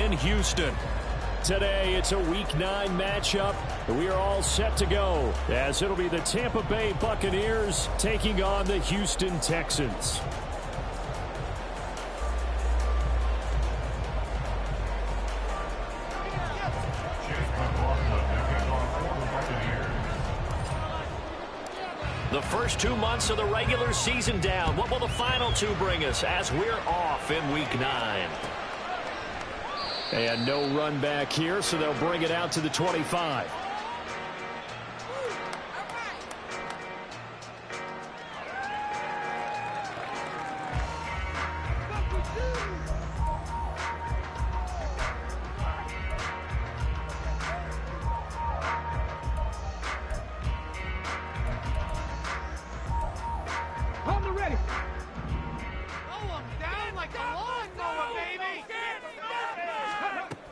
in Houston. Today, it's a Week 9 matchup. We are all set to go, as it'll be the Tampa Bay Buccaneers taking on the Houston Texans. The first 2 months of the regular season down. What will the final 2 bring us as we're off in Week 9? And no run back here, so they'll bring it out to the 25.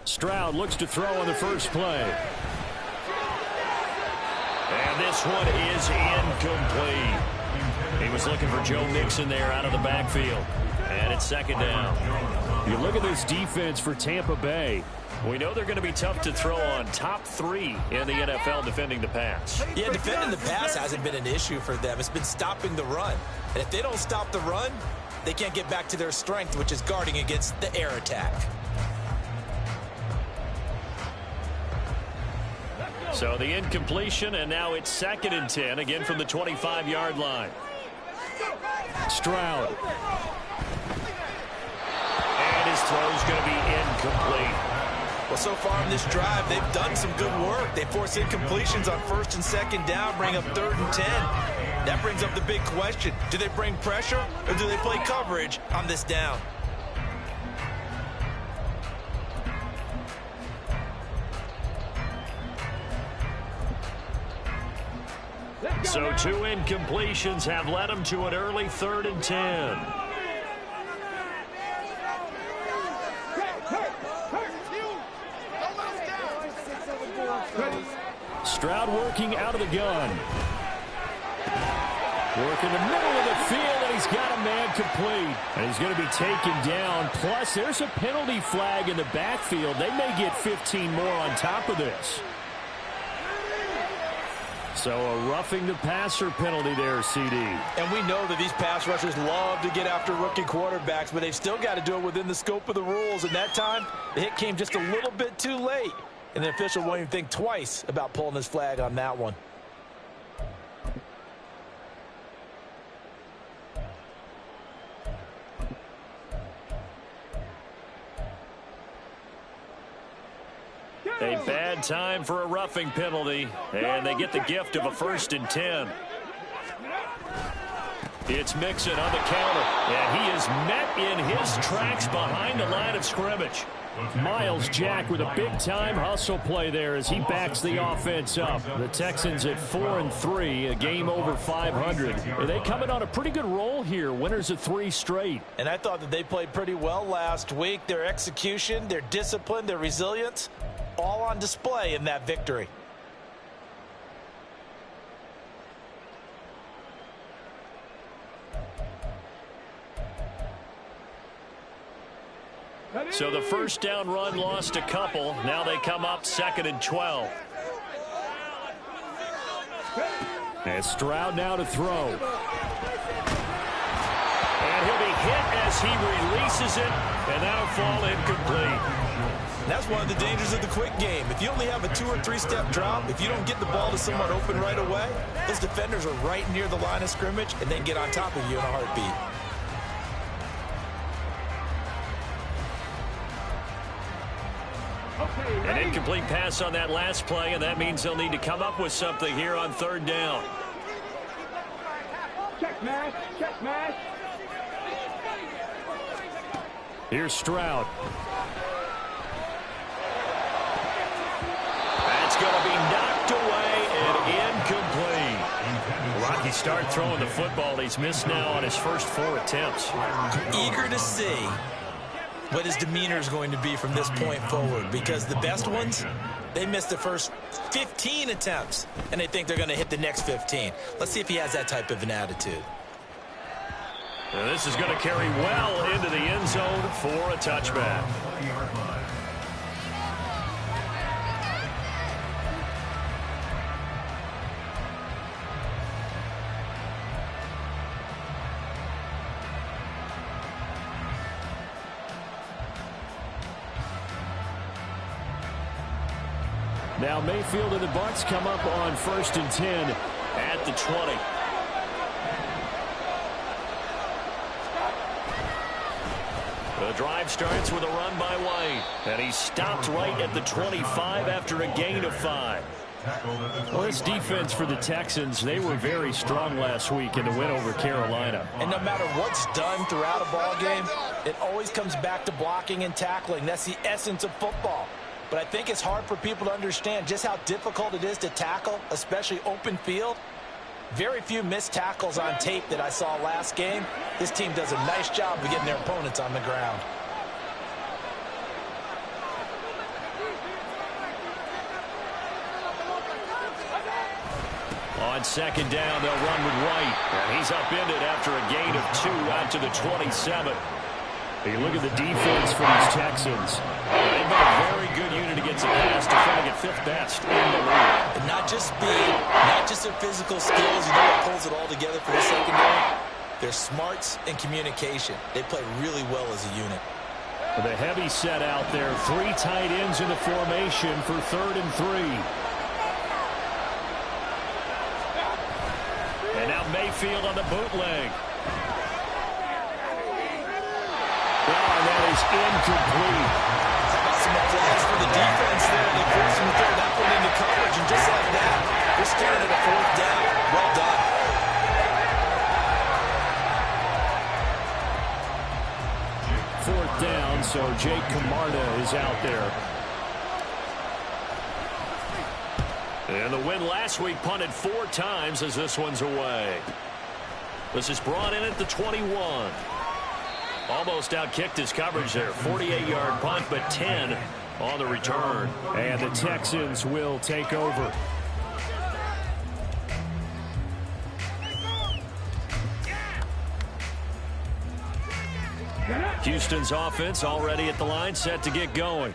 Stroud looks to throw on the first play. And this one is incomplete. He was looking for Joe Mixon there out of the backfield. And it's second down. You look at this defense for Tampa Bay. We know they're going to be tough to throw on. Top 3 in the NFL defending the pass. Yeah, defending the pass hasn't been an issue for them. It's been stopping the run. And if they don't stop the run, they can't get back to their strength, which is guarding against the air attack. So the incompletion, and now it's 2nd and 10, again from the 25-yard line. Stroud. And his throw's going to be incomplete. Well, so far in this drive, they've done some good work. They force incompletions on 1st and 2nd down, bring up 3rd and 10. That brings up the big question. Do they bring pressure, or do they play coverage on this down? So 2 incompletions have led them to an early 3rd and 10. Stroud working out of the gun. Work in the middle of the field, and he's got a man complete. And he's going to be taken down. Plus, there's a penalty flag in the backfield. They may get 15 more on top of this. So a roughing the passer penalty there, CD. And we know that these pass rushers love to get after rookie quarterbacks, but they've still got to do it within the scope of the rules. And that time, the hit came just a little bit too late. And the official won't even think twice about pulling his flag on that one. A bad time for a roughing penalty, and they get the gift of a 1st and 10. It's Mixon on the counter, and he is met in his tracks behind the line of scrimmage. Myles Jack with a big-time hustle play there as he backs the offense up. The Texans at 4-3, a game over 500. They coming on a pretty good roll here, winners of 3 straight. And I thought that they played pretty well last week. Their execution, their discipline, their resilience, all on display in that victory. So the first down run lost a couple. Now they come up 2nd and 12. And Stroud now to throw. And he'll be hit as he releases it, and that'll fall incomplete. That's one of the dangers of the quick game. If you only have a 2- or 3-step drop, if you don't get the ball to someone open right away, those defenders are right near the line of scrimmage and then get on top of you in a heartbeat. An incomplete pass on that last play, and that means they'll need to come up with something here on 3rd down. Check match, check match. Here's Stroud. That's going to be knocked away and incomplete. Rocky start throwing the football. He's missed now on his first 4 attempts. Eager to see what his demeanor is going to be from this point forward, because the best ones, they missed the first 15 attempts, and they think they're going to hit the next 15. Let's see if he has that type of an attitude. And this is going to carry well into the end zone for a touchback. Now Mayfield and the Bucs come up on 1st and 10 at the 20. The drive starts with a run by White, and he's stopped right at the 25 after a gain of 5. Well, this defense for the Texans, they were very strong last week in the win over Carolina. And no matter what's done throughout a ball game, it always comes back to blocking and tackling. That's the essence of football. But I think it's hard for people to understand just how difficult it is to tackle, especially open field. Very few missed tackles on tape that I saw last game. This team does a nice job of getting their opponents on the ground. On 2nd down, they'll run with White. And he's upended after a gain of 2 out to the 27. You look at the defense for these Texans. They've been a very good unit against the pass, defending at 5th best in the league. And not just speed, not just their physical skills. You know what pulls it all together for the secondary? Their smarts and communication. They play really well as a unit. The heavy set out there. 3 tight ends in the formation for 3rd and 3. And now Mayfield on the bootleg. And that is incomplete. Some applause for the defense there. They forced him to throw that one into coverage, and just like that, they're staring at a 4th down. Well done. 4th down, so Jake Camarda is out there. And the win last week punted 4 times as this one's away. This is brought in at the 21. Almost outkicked his coverage there. 48-yard punt, but 10 on the return. And the Texans will take over. Houston's offense already at the line, set to get going.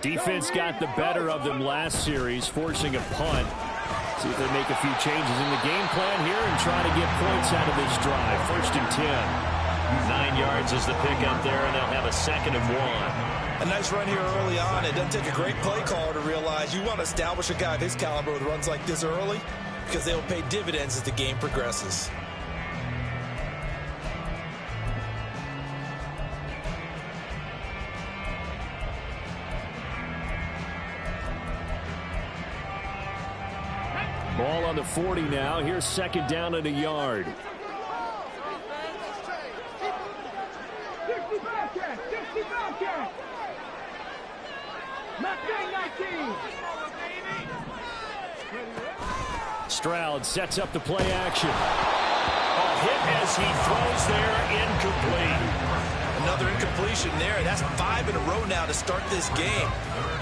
Defense got the better of them last series, forcing a punt. See if they make a few changes in the game plan here and try to get points out of this drive. 1st and 10. 9 yards is the pickup there, and they'll have a 2nd and 1. A nice run here early on. It doesn't take a great play caller to realize you want to establish a guy of his caliber with runs like this early, because they will pay dividends as the game progresses. Ball on the 40 now. Here's 2nd down and a yard. Stroud sets up the play action. A hit as he throws there, incomplete. Another incompletion there. That's 5 in a row now to start this game.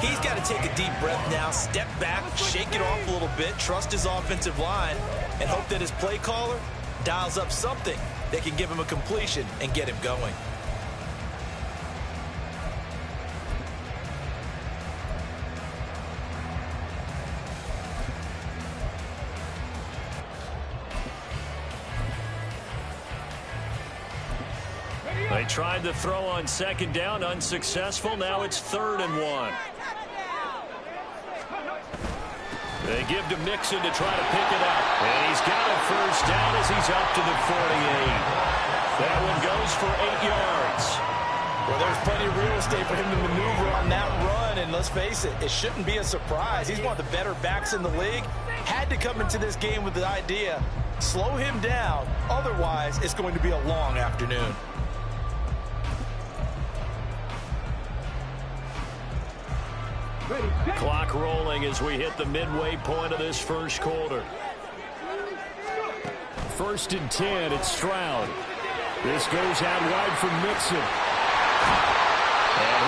He's got to take a deep breath now, step back, shake it off a little bit, trust his offensive line, and hope that his play caller dials up something that can give him a completion and get him going. They tried to throw on 2nd down, unsuccessful. Now it's 3rd and 1. They give to Mixon to try to pick it up. And he's got a 1st down as he's up to the 48. That one goes for 8 yards. Well, there's plenty of real estate for him to maneuver on that run. And let's face it, it shouldn't be a surprise. He's one of the better backs in the league. Had to come into this game with the idea, slow him down. Otherwise, it's going to be a long afternoon. Clock rolling as we hit the midway point of this 1st quarter. 1st and 10, it's Stroud. This goes out wide from Mixon. And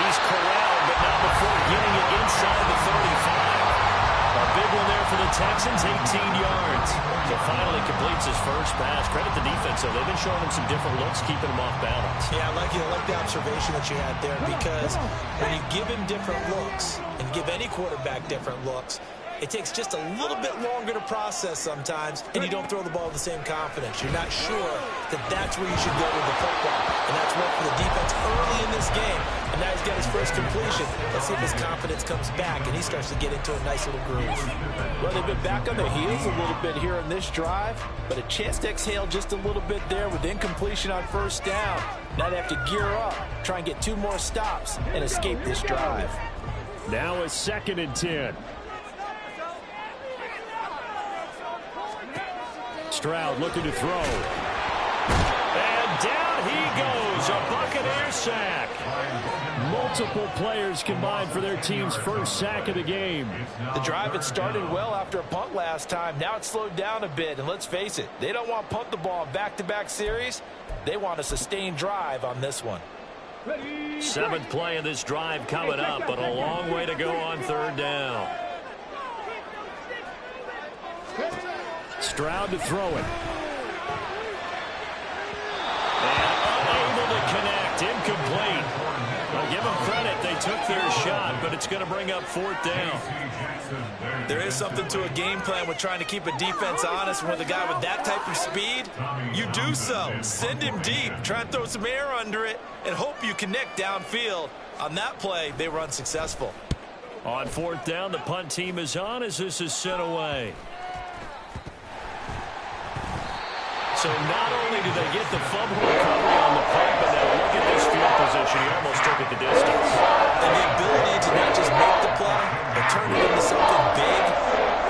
he's corralled, but not before getting it inside the 35. A big one there for the Texans, 18 yards. So finally completes his first pass. Credit the defense, though. They've been showing him some different looks, keeping him off balance. Yeah, I like the observation that you had there, because when you give him different looks and give any quarterback different looks, it takes just a little bit longer to process sometimes, and you don't throw the ball with the same confidence. You're not sure that that's where you should go with the football, and that's worked for the defense early in this game, And now he's got his first completion. Let's see if his confidence comes back and he starts to get into a nice little groove. Well, they've been back on their heels a little bit here in this drive, but a chance to exhale just a little bit there with incompletion on first down. Now they have to gear up, try and get 2 more stops, and escape this drive. Now a 2nd and 10. Stroud looking to throw. And down he goes. A Buccaneer sack. Multiple players combined for their team's first sack of the game. The drive had started well after a punt last time. Now it's slowed down a bit, and let's face it, they don't want to punt the ball in back-to-back series. They want a sustained drive on this one. 7th play of this drive coming up, but a long way to go on 3rd down. Stroud to throw it. And unable to connect. Incomplete. Well, give them credit. They took their shot, but it's going to bring up 4th down. There is something to a game plan with trying to keep a defense honest. With a guy with that type of speed, you do so. Send him deep. Try and throw some air under it and hope you connect downfield. On that play, they were unsuccessful. On 4th down, the punt team is on as this is sent away. So not only do they get the fumble recovery on the punt, but now look at this field position. He almost took it the distance. And the ability to not just make the play, but turn it into something big,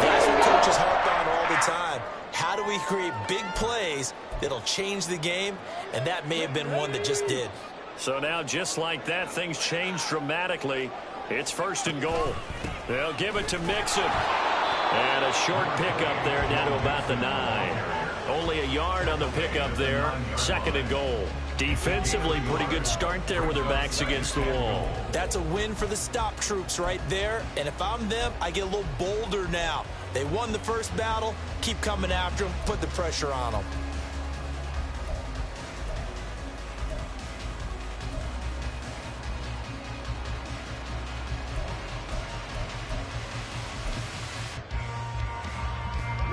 that's what coaches harp on all the time. How do we create big plays that'll change the game? And that may have been one that just did. So now just like that, things change dramatically. It's 1st and goal. They'll give it to Mixon. And a short pickup there down to about the 9. Only a yard on the pickup there. 2nd and goal. Defensively, pretty good start there with their backs against the wall. That's a win for the stop troops right there. And if I'm them, I get a little bolder now. They won the first battle. Keep coming after them. Put the pressure on them.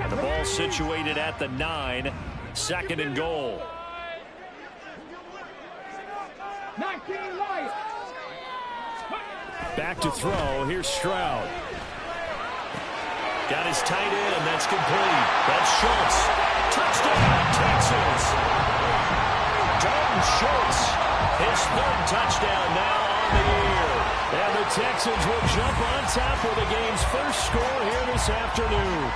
The ball situated at the 9. 2nd and goal. 19 light. Back to throw. Here's Stroud. Got his tight end, and that's complete. That's Schultz. Touchdown, Texans. Dalton Schultz. His 3rd touchdown now on the year. And the Texans will jump on top with the game's first score here this afternoon.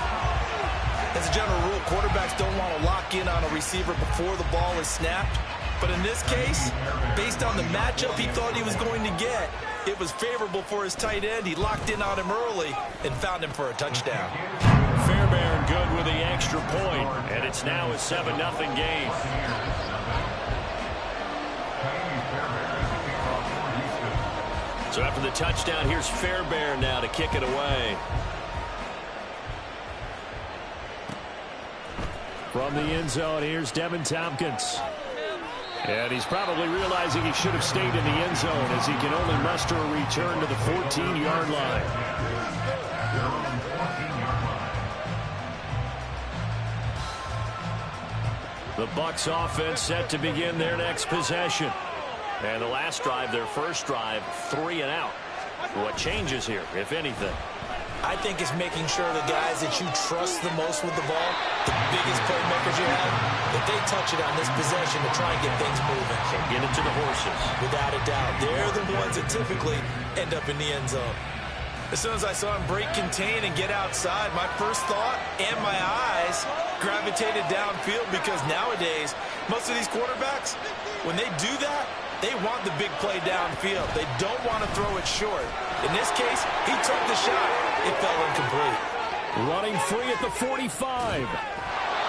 As a general rule, quarterbacks don't want to lock in on a receiver before the ball is snapped. But in this case, based on the matchup he thought he was going to get, it was favorable for his tight end. He locked in on him early and found him for a touchdown. Fairbairn good with the extra point, and it's now a 7-0 game. So after the touchdown, here's Fairbairn now to kick it away. From the end zone, here's Devin Tompkins. And he's probably realizing he should have stayed in the end zone as he can only muster a return to the 14-yard line. The Bucs offense set to begin their next possession. And the last drive, their first drive, 3 and out. What changes here, if anything? I think it's making sure the guys that you trust the most with the ball, the biggest playmakers you have, that they touch it on this possession to try and get things moving. And get it to the horses. Without a doubt. They're the ones that typically end up in the end zone. As soon as I saw him break contain and get outside, my first thought and my eyes gravitated downfield because nowadays, most of these quarterbacks, when they do that, they want the big play downfield. They don't want to throw it short. In this case, he took the shot. It fell incomplete. Running free at the 45.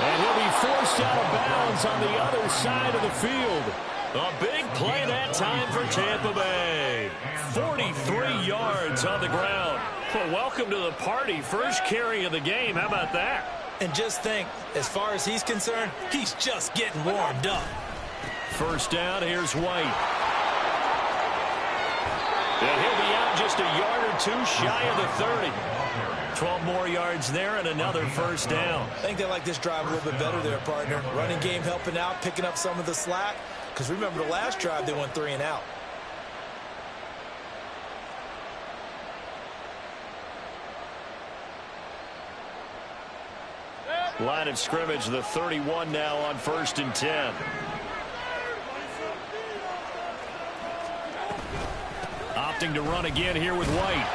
And he'll be forced out of bounds on the other side of the field. A big play that time for Tampa Bay. 43 yards on the ground. Well, welcome to the party. First carry of the game. How about that? And just think, as far as he's concerned, he's just getting warmed up. First down, here's White. And he'll be out just a yard or two shy of the 30. 12 more yards there and another first down. I think they like this drive a little bit better there, partner. Running game helping out, picking up some of the slack. Because remember the last drive, they went 3 and out. Line of scrimmage, the 31 now on 1st and 10. Opting to run again here with White.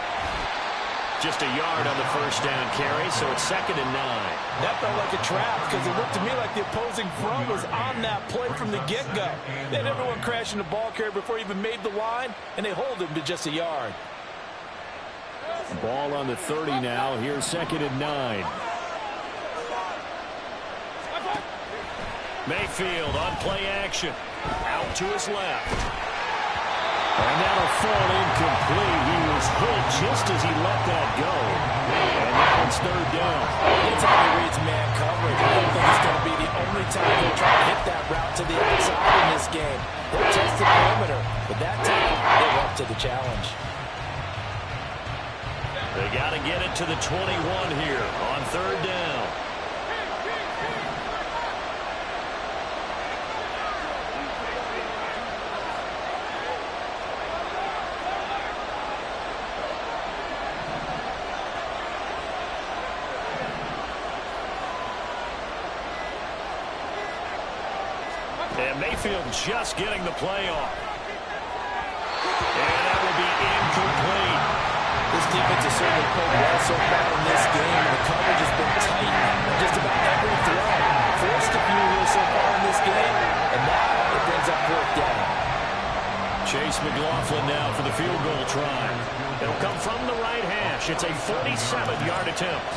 Just a yard on the first down carry, so it's 2nd and 9. That felt like a trap because it looked to me like the opposing front was on that play from the get-go. They had everyone crashing the ball carrier before he even made the line, and they hold him to just a yard. Ball on the 30 now. Here's 2nd and 9. Mayfield on play action. Out to his left. And that'll fall incomplete. He was hit just as he let that go. And now it's 3rd down. It's how he reads man coverage. I don't think it's going to be the only time they'll try to hit that route to the outside in this game. They'll test the perimeter, but that time they're up to the challenge. They got to get it to the 21 here on 3rd down. And Mayfield just getting the play off. And that will be incomplete. This defense has certainly played well so far in this game. The coverage has been tight on just about every throw. Forced a few here so far in this game, and now it brings up 4th down. Chase McLaughlin now for the field goal try. It'll come from the right hash. It's a 47-yard attempt.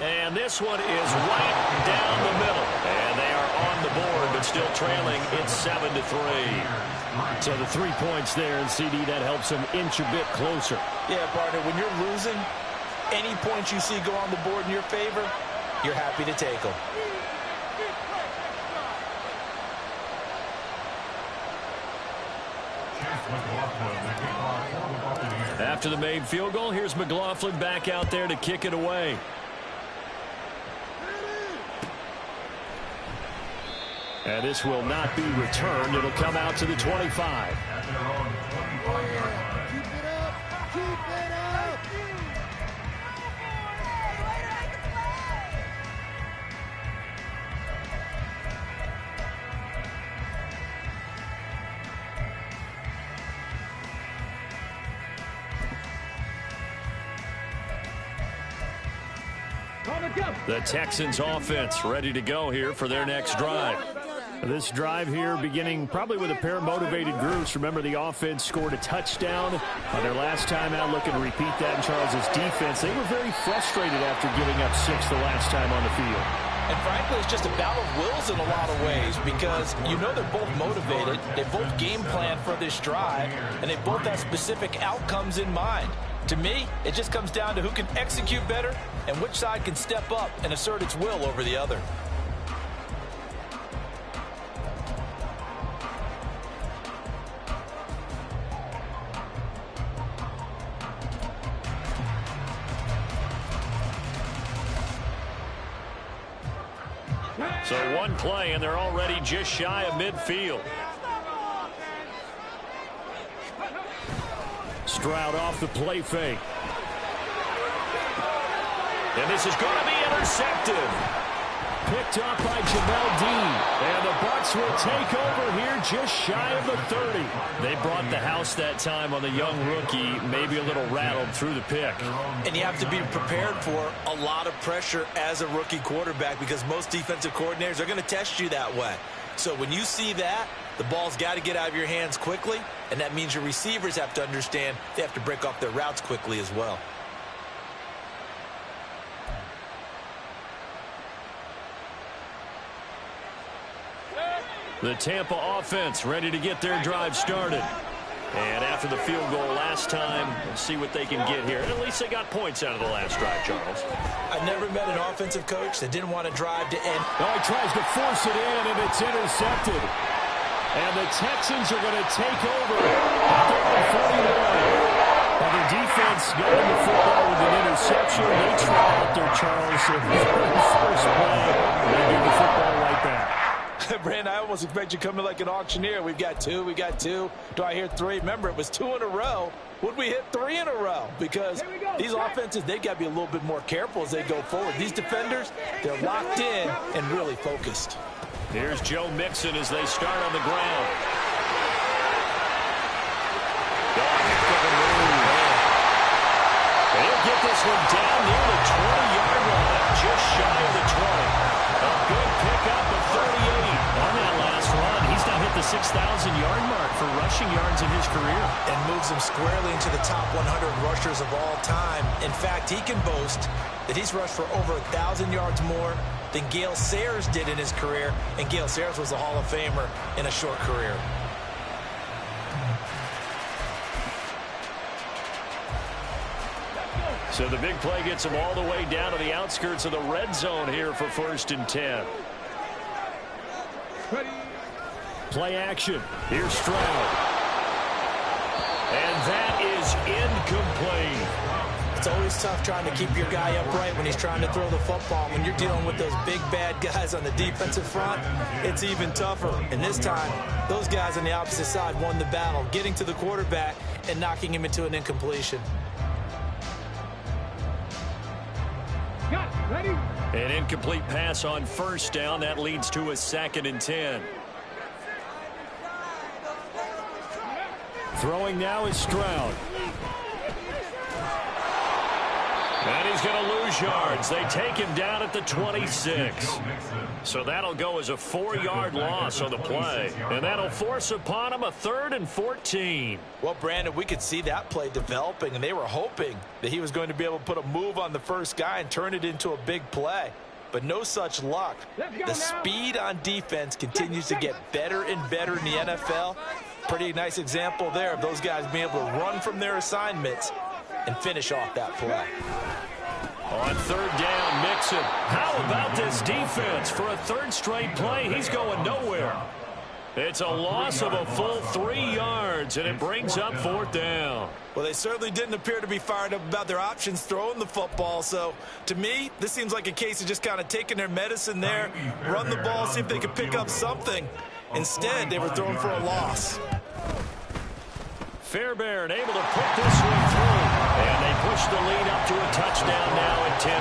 And this one is right down the middle. And they are on the board, but still trailing. It's 7-3. So the 3 points there, and CD, that helps them inch a bit closer. Yeah, partner, when you're losing, any points you see go on the board in your favor, you're happy to take them. After the made field goal, here's McLaughlin back out there to kick it away. And this will not be returned. It'll come out to the 25. The Texans offense ready to go here for their next drive. This drive here beginning probably with a pair of motivated groups. Remember, the offense scored a touchdown on their last time out. Looking to repeat that in Charles's defense. They were very frustrated after giving up 6 the last time on the field. And frankly, it's just a battle of wills in a lot of ways because you know they're both motivated. They both game plan for this drive, and they both have specific outcomes in mind. To me, it just comes down to who can execute better and which side can step up and assert its will over the other. So one play, and they're already just shy of midfield. Stroud off the play fake. And this is going to be intercepted. Picked up by Jamel Dean. And the Bucs will take over here just shy of the 30. They brought the house that time on the young rookie, maybe a little rattled through the pick. And you have to be prepared for a lot of pressure as a rookie quarterback because most defensive coordinators are going to test you that way. So when you see that, the ball's got to get out of your hands quickly, and that means your receivers have to understand they have to break off their routes quickly as well. The Tampa offense ready to get their drive started. And after the field goal last time, we'll see what they can get here. And at least they got points out of the last drive, Charles. I've never met an offensive coach that didn't want to drive to end. Oh, he tries to force it in, and it's intercepted. And the Texans are going to take over at their own 41. Well, the defense got in the football with an interception. They try out there, Charles. So the first play, they give the football right back. Brandon, I almost expect you to come in like an auctioneer. We've got two. Do I hear three? Remember, it was 2 in a row. Would we hit 3 in a row? Because these offenses, they've got to be a little bit more careful as they go forward. These defenders, they're locked in and really focused. Here's Joe Mixon as they start on the ground. He'll get this one down near the 20-yard line, just shy of the 20. A good pickup of 38 on that last run. He's now hit the 6,000-yard mark for rushing yards in his career. And moves him squarely into the top 100 rushers of all time. In fact, he can boast that he's rushed for over 1,000 yards more than Gale Sayers did in his career. And Gale Sayers was a Hall of Famer in a short career. So the big play gets him all the way down to the outskirts of the red zone here for 1st and 10. Play action. Here's Stroud. And that is incomplete. It's always tough trying to keep your guy upright when he's trying to throw the football. When you're dealing with those big, bad guys on the defensive front, it's even tougher. And this time, those guys on the opposite side won the battle, getting to the quarterback and knocking him into an incompletion. Ready? An incomplete pass on 1st down. That leads to a 2nd and 10. Throwing now is Stroud. And he's going to lose yards. They take him down at the 26. So that'll go as a 4-yard loss on the play. And that'll force upon him a 3rd and 14. Well, Brandon, we could see that play developing, and they were hoping that he was going to be able to put a move on the first guy and turn it into a big play. But no such luck. The speed on defense continues to get better and better in the NFL. Pretty nice example there of those guys being able to run from their assignments and finish off that play. On 3rd down, Mixon. How about this defense? For a 3rd straight play, he's going nowhere. It's a loss of a full 3 yards, and it brings up 4th down. Well, they certainly didn't appear to be fired up about their options throwing the football. So, to me, this seems like a case of just kind of taking their medicine there, run the ball, see if they could pick up something. Instead, they were throwing for a loss. Fairbairn able to put this one through. And they push the lead up to a touchdown now at 10-3.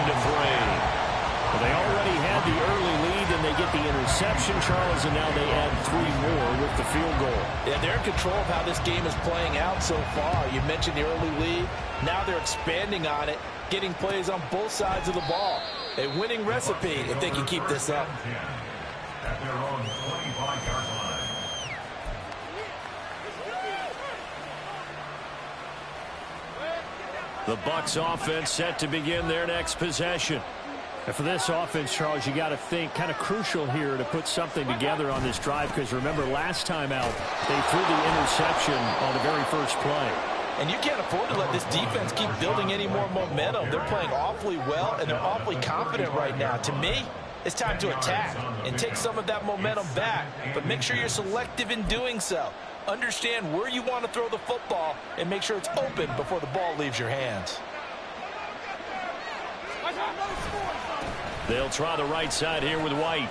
Well, they already had the early lead, and they get the interception, Charles, and now they add 3 more with the field goal. Yeah, they're in control of how this game is playing out so far. You mentioned the early lead. Now they're expanding on it, getting plays on both sides of the ball. A winning recipe if they can keep this up. At their own 25-yard line. The Bucs offense set to begin their next possession. And for this offense, Charles, you got to think kind of crucial here to put something together on this drive, because remember last time out they threw the interception on the very first play. And you can't afford to let this defense keep building any more momentum. They're playing awfully well, and they're awfully confident right now. To me, it's time to attack and take some of that momentum back, but make sure you're selective in doing so. Understand where you want to throw the football and make sure it's open before the ball leaves your hands. They'll try the right side here with White.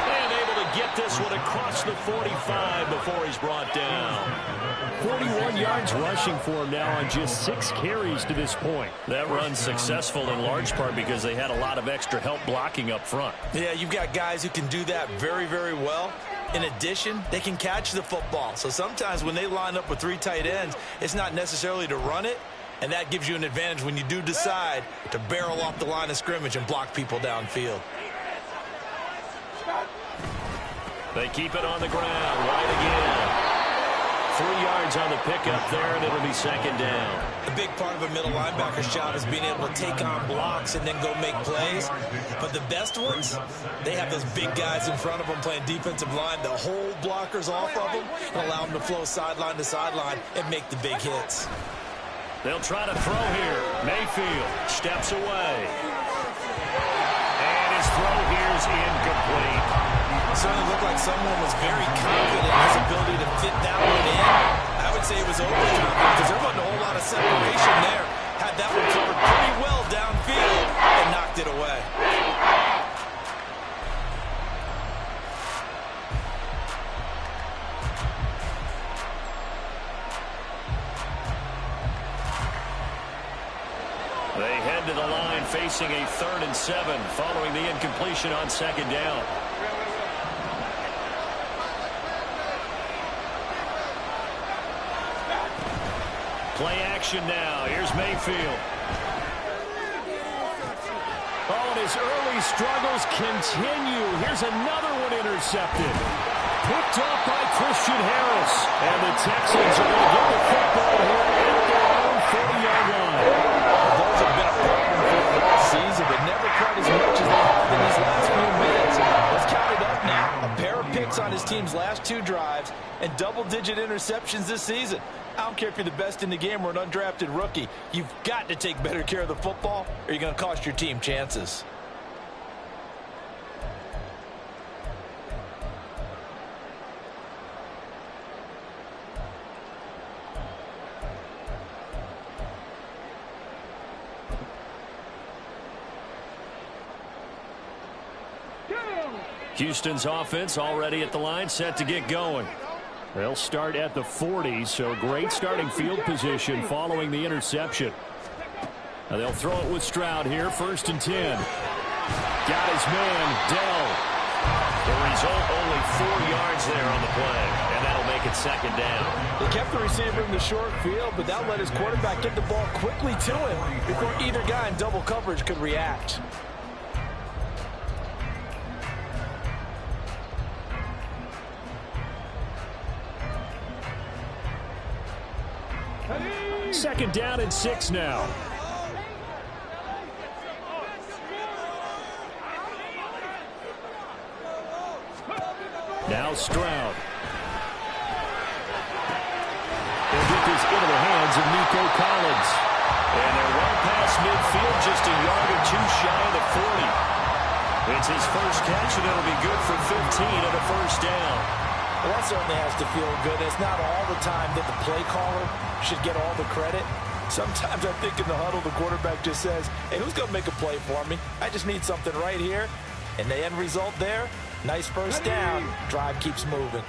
And able to get this one across the 45 before he's brought down. 41 yards rushing for him now on just 6 carries to this point. That run's successful in large part because they had a lot of extra help blocking up front. Yeah, you've got guys who can do that very, very well. In addition, they can catch the football. So sometimes when they line up with 3 tight ends, it's not necessarily to run it, and that gives you an advantage when you do decide to barrel off the line of scrimmage and block people downfield. They keep it on the ground. White again. 3 yards on the pickup there, and it'll be 2nd down. A big part of a middle linebacker's job is being able to take on blocks and then go make plays. But the best ones, they have those big guys in front of them playing defensive line that hold blockers off of them and allow them to flow sideline to sideline and make the big hits. They'll try to throw here. Mayfield steps away. And his throw here is incomplete. It certainly looked like someone was very confident in his ability to fit that one in. I would say it was overconfident because there wasn't a whole lot of separation there. Had that one covered pretty well downfield and knocked it away. They head to the line facing a 3rd and 7 following the incompletion on 2nd down. Play action now. Here's Mayfield. Oh, and his early struggles continue. Here's another one intercepted. Picked off by Christian Harris. And the Texans are going to get the football here at their own 40-yard line. Those have been a problem for them all season, but never quite as much as they have in these last few minutes. Let's count it up now. A pair of picks on his team's last 2 drives and double-digit interceptions this season. I don't care if you're the best in the game or an undrafted rookie. You've got to take better care of the football or you're going to cost your team chances. Houston's offense already at the line, set to get going. They'll start at the 40, so great starting field position following the interception. Now they'll throw it with Stroud here, 1st and 10. Got his man, Dell. The result, only 4 yards there on the play, and that'll make it 2nd down. They kept the receiver in the short field, but that let his quarterback get the ball quickly to him before either guy in double coverage could react. Second down and 6 now. Now Stroud. They'll get this into the hands of Nico Collins. And they're well past midfield, just a yard or 2 shy of the 40. It's his first catch, and it'll be good for 15 and a 1st down. Well, that certainly has to feel good. It's not all the time that the play caller should get all the credit. Sometimes I think in the huddle, the quarterback just says, hey, who's going to make a play for me? I just need something right here. And the end result there, nice 1st down. Drive keeps moving.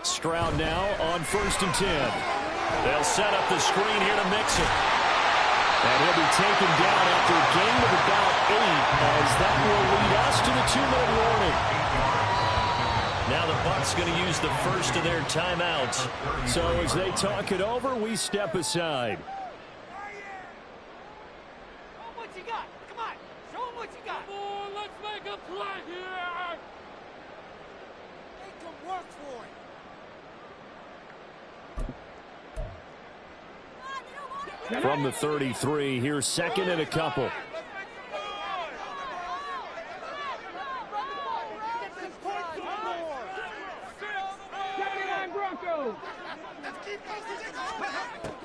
Stroud now on 1st and 10. They'll set up the screen here to Mixon. And he'll be taken down after a gain of about 8, as that will lead us to the 2-minute warning. Now the Bucs going to use the first of their timeouts. So as they talk it over, we step aside. Show them what you got. Come on. Show them what you got. Come on, let's make a play here. Make them work for it. From the 33, here's 2nd and a couple.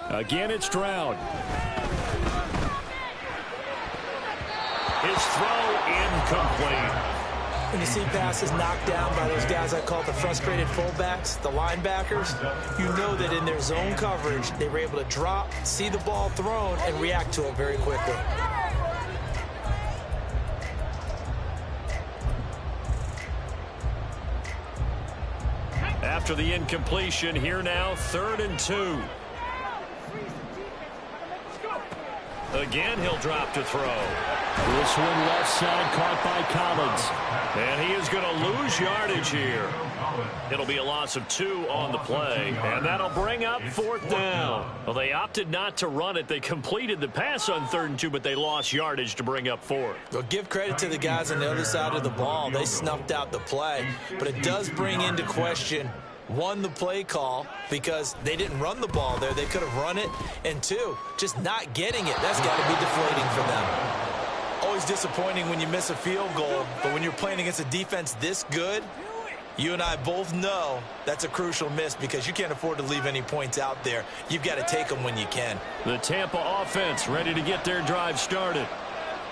Again, it's Stroud. His throw incomplete. When you see passes knocked down by those guys I call the frustrated fullbacks, the linebackers, you know that in their zone coverage, they were able to drop, see the ball thrown, and react to it very quickly. After the incompletion, here now, 3rd and 2. Again, he'll drop to throw. This one left side caught by Collins. And he is going to lose yardage here. It'll be a loss of 2 on the play. And that'll bring up 4th down. Well, they opted not to run it. They completed the pass on 3rd and 2, but they lost yardage to bring up 4th. Well, give credit to the guys on the other side of the ball. They snuffed out the play. But it does bring into question, 1, the play call, because they didn't run the ball there. They could have run it. And 2, just not getting it. That's got to be deflating for them. Always disappointing when you miss a field goal, but when you're playing against a defense this good, you and I both know that's a crucial miss because you can't afford to leave any points out there. You've got to take them when you can. The Tampa offense ready to get their drive started.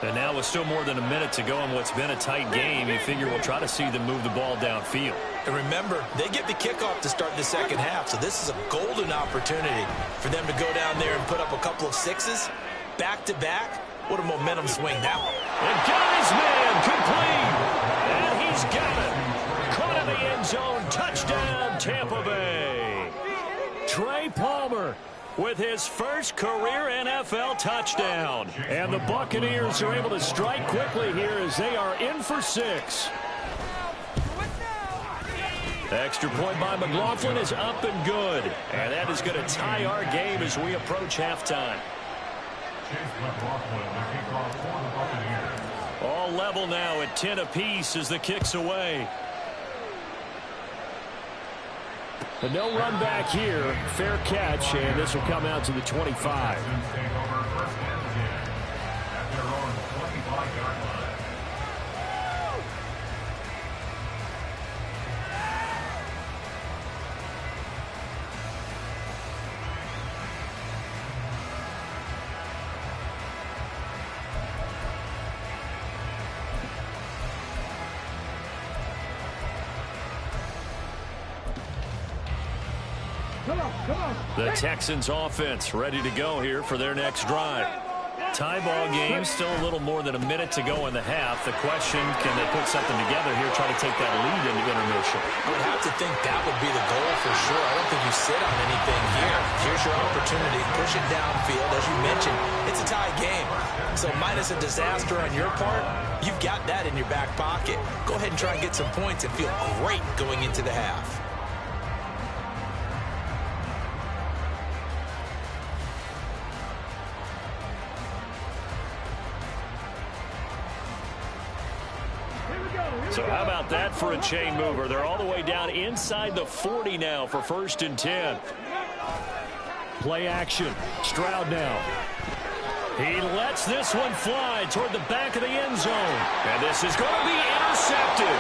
And now with still more than a minute to go in what's been a tight game, you figure we'll try to see them move the ball downfield. And remember, they get the kickoff to start the second half, so this is a golden opportunity for them to go down there and put up a couple of 6s back-to-back. What a momentum swing that one. And got his man complete. And he's got it. Caught in the end zone. Touchdown, Tampa Bay. Trey Palmer with his first career NFL touchdown. And the Buccaneers are able to strike quickly here as they are in for 6. Extra point by McLaughlin is up and good. And that is going to tie our game as we approach halftime. All level now at 10 apiece as the kick's away. But no run back here. Fair catch, and this will come out to the 25. The Texans offense ready to go here for their next drive. Tie ball game, still a little more than a minute to go in the half. The question, can they put something together here, try to take that lead into intermission? I would have to think that would be the goal for sure. I don't think you sit on anything here. Here's your opportunity. Push it downfield. As you mentioned, it's a tie game. So minus a disaster on your part, you've got that in your back pocket. Go ahead and try and get some points and feel great going into the half. So how about that for a chain mover? They're all the way down inside the 40 now for 1st and 10. Play action. Stroud now. He lets this one fly toward the back of the end zone. And this is going to be intercepted.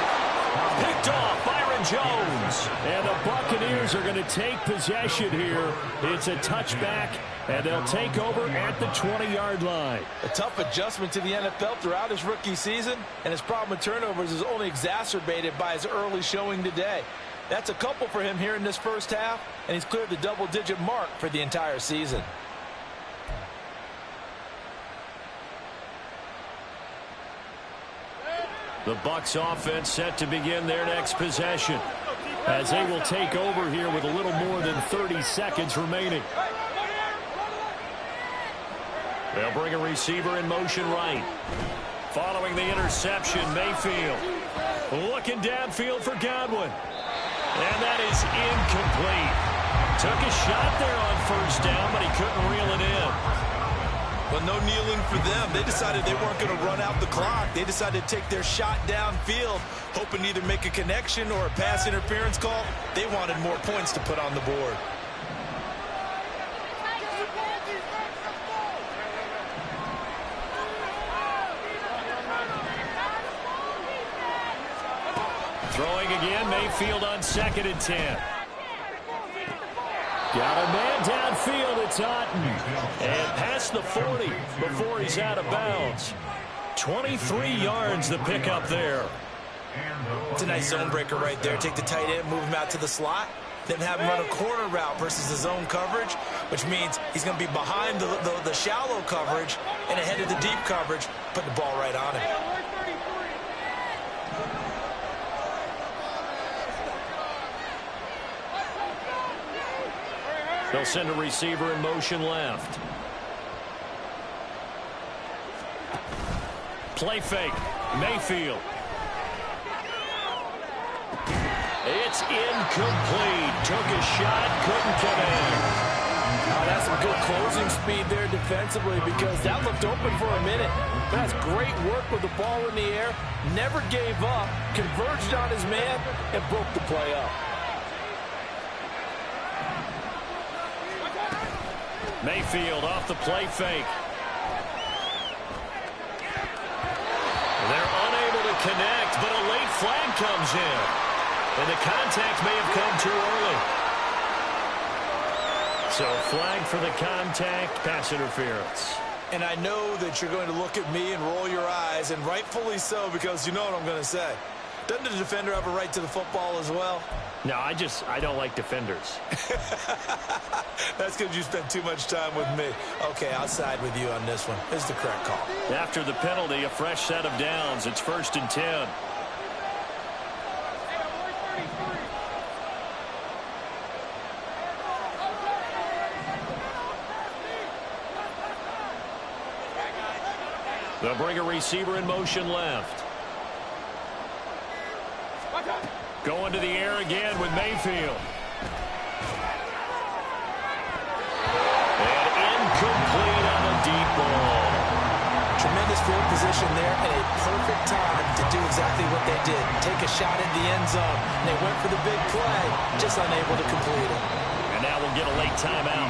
Picked off Byron Jones. And the Buccaneers are going to take possession here. It's a touchback, and they'll take over at the 20-yard line. A tough adjustment to the NFL throughout his rookie season, and his problem with turnovers is only exacerbated by his early showing today. That's a couple for him here in this first half, and he's cleared the double-digit mark for the entire season. The Bucs offense set to begin their next possession as they will take over here with a little more than 30 seconds remaining. They'll bring a receiver in motion right. Following the interception, Mayfield looking downfield for Godwin. And that is incomplete. Took a shot there on 1st down, but he couldn't reel it in. Well, no kneeling for them. They decided they weren't going to run out the clock. They decided to take their shot downfield, hoping to either make a connection or a pass interference call. They wanted more points to put on the board. Throwing again, Mayfield on 2nd and 10. Got a man downfield, it's Otten. And past the 40 before he's out of bounds. 23 yards the pickup there. It's a nice zone breaker right there. Take the tight end, move him out to the slot, then have him run a corner route versus the zone coverage, which means he's going to be behind the shallow coverage and ahead of the deep coverage, put the ball right on him. They'll send a receiver in motion left. Play fake. Mayfield. It's incomplete. Took a shot, couldn't connect. That's some good closing speed there defensively because that looked open for a minute. But that's great work with the ball in the air. Never gave up, converged on his man, and broke the play up. Mayfield off the play fake. They're unable to connect, but a late flag comes in. And the contact may have come too early. So flag for the contact, pass interference. And I know that you're going to look at me and roll your eyes, and rightfully so, because you know what I'm going to say. Doesn't the defender have a right to the football as well? No, I don't like defenders. That's because you spent too much time with me. Okay, I'll side with you on this one. It's the correct call. After the penalty, a fresh set of downs. It's 1st and 10. They'll bring a receiver in motion left. Going to the air again with Mayfield. And incomplete on the deep ball. Tremendous field position there and a perfect time to do exactly what they did. Take a shot in the end zone. And they went for the big play, just unable to complete it. And now we'll get a late timeout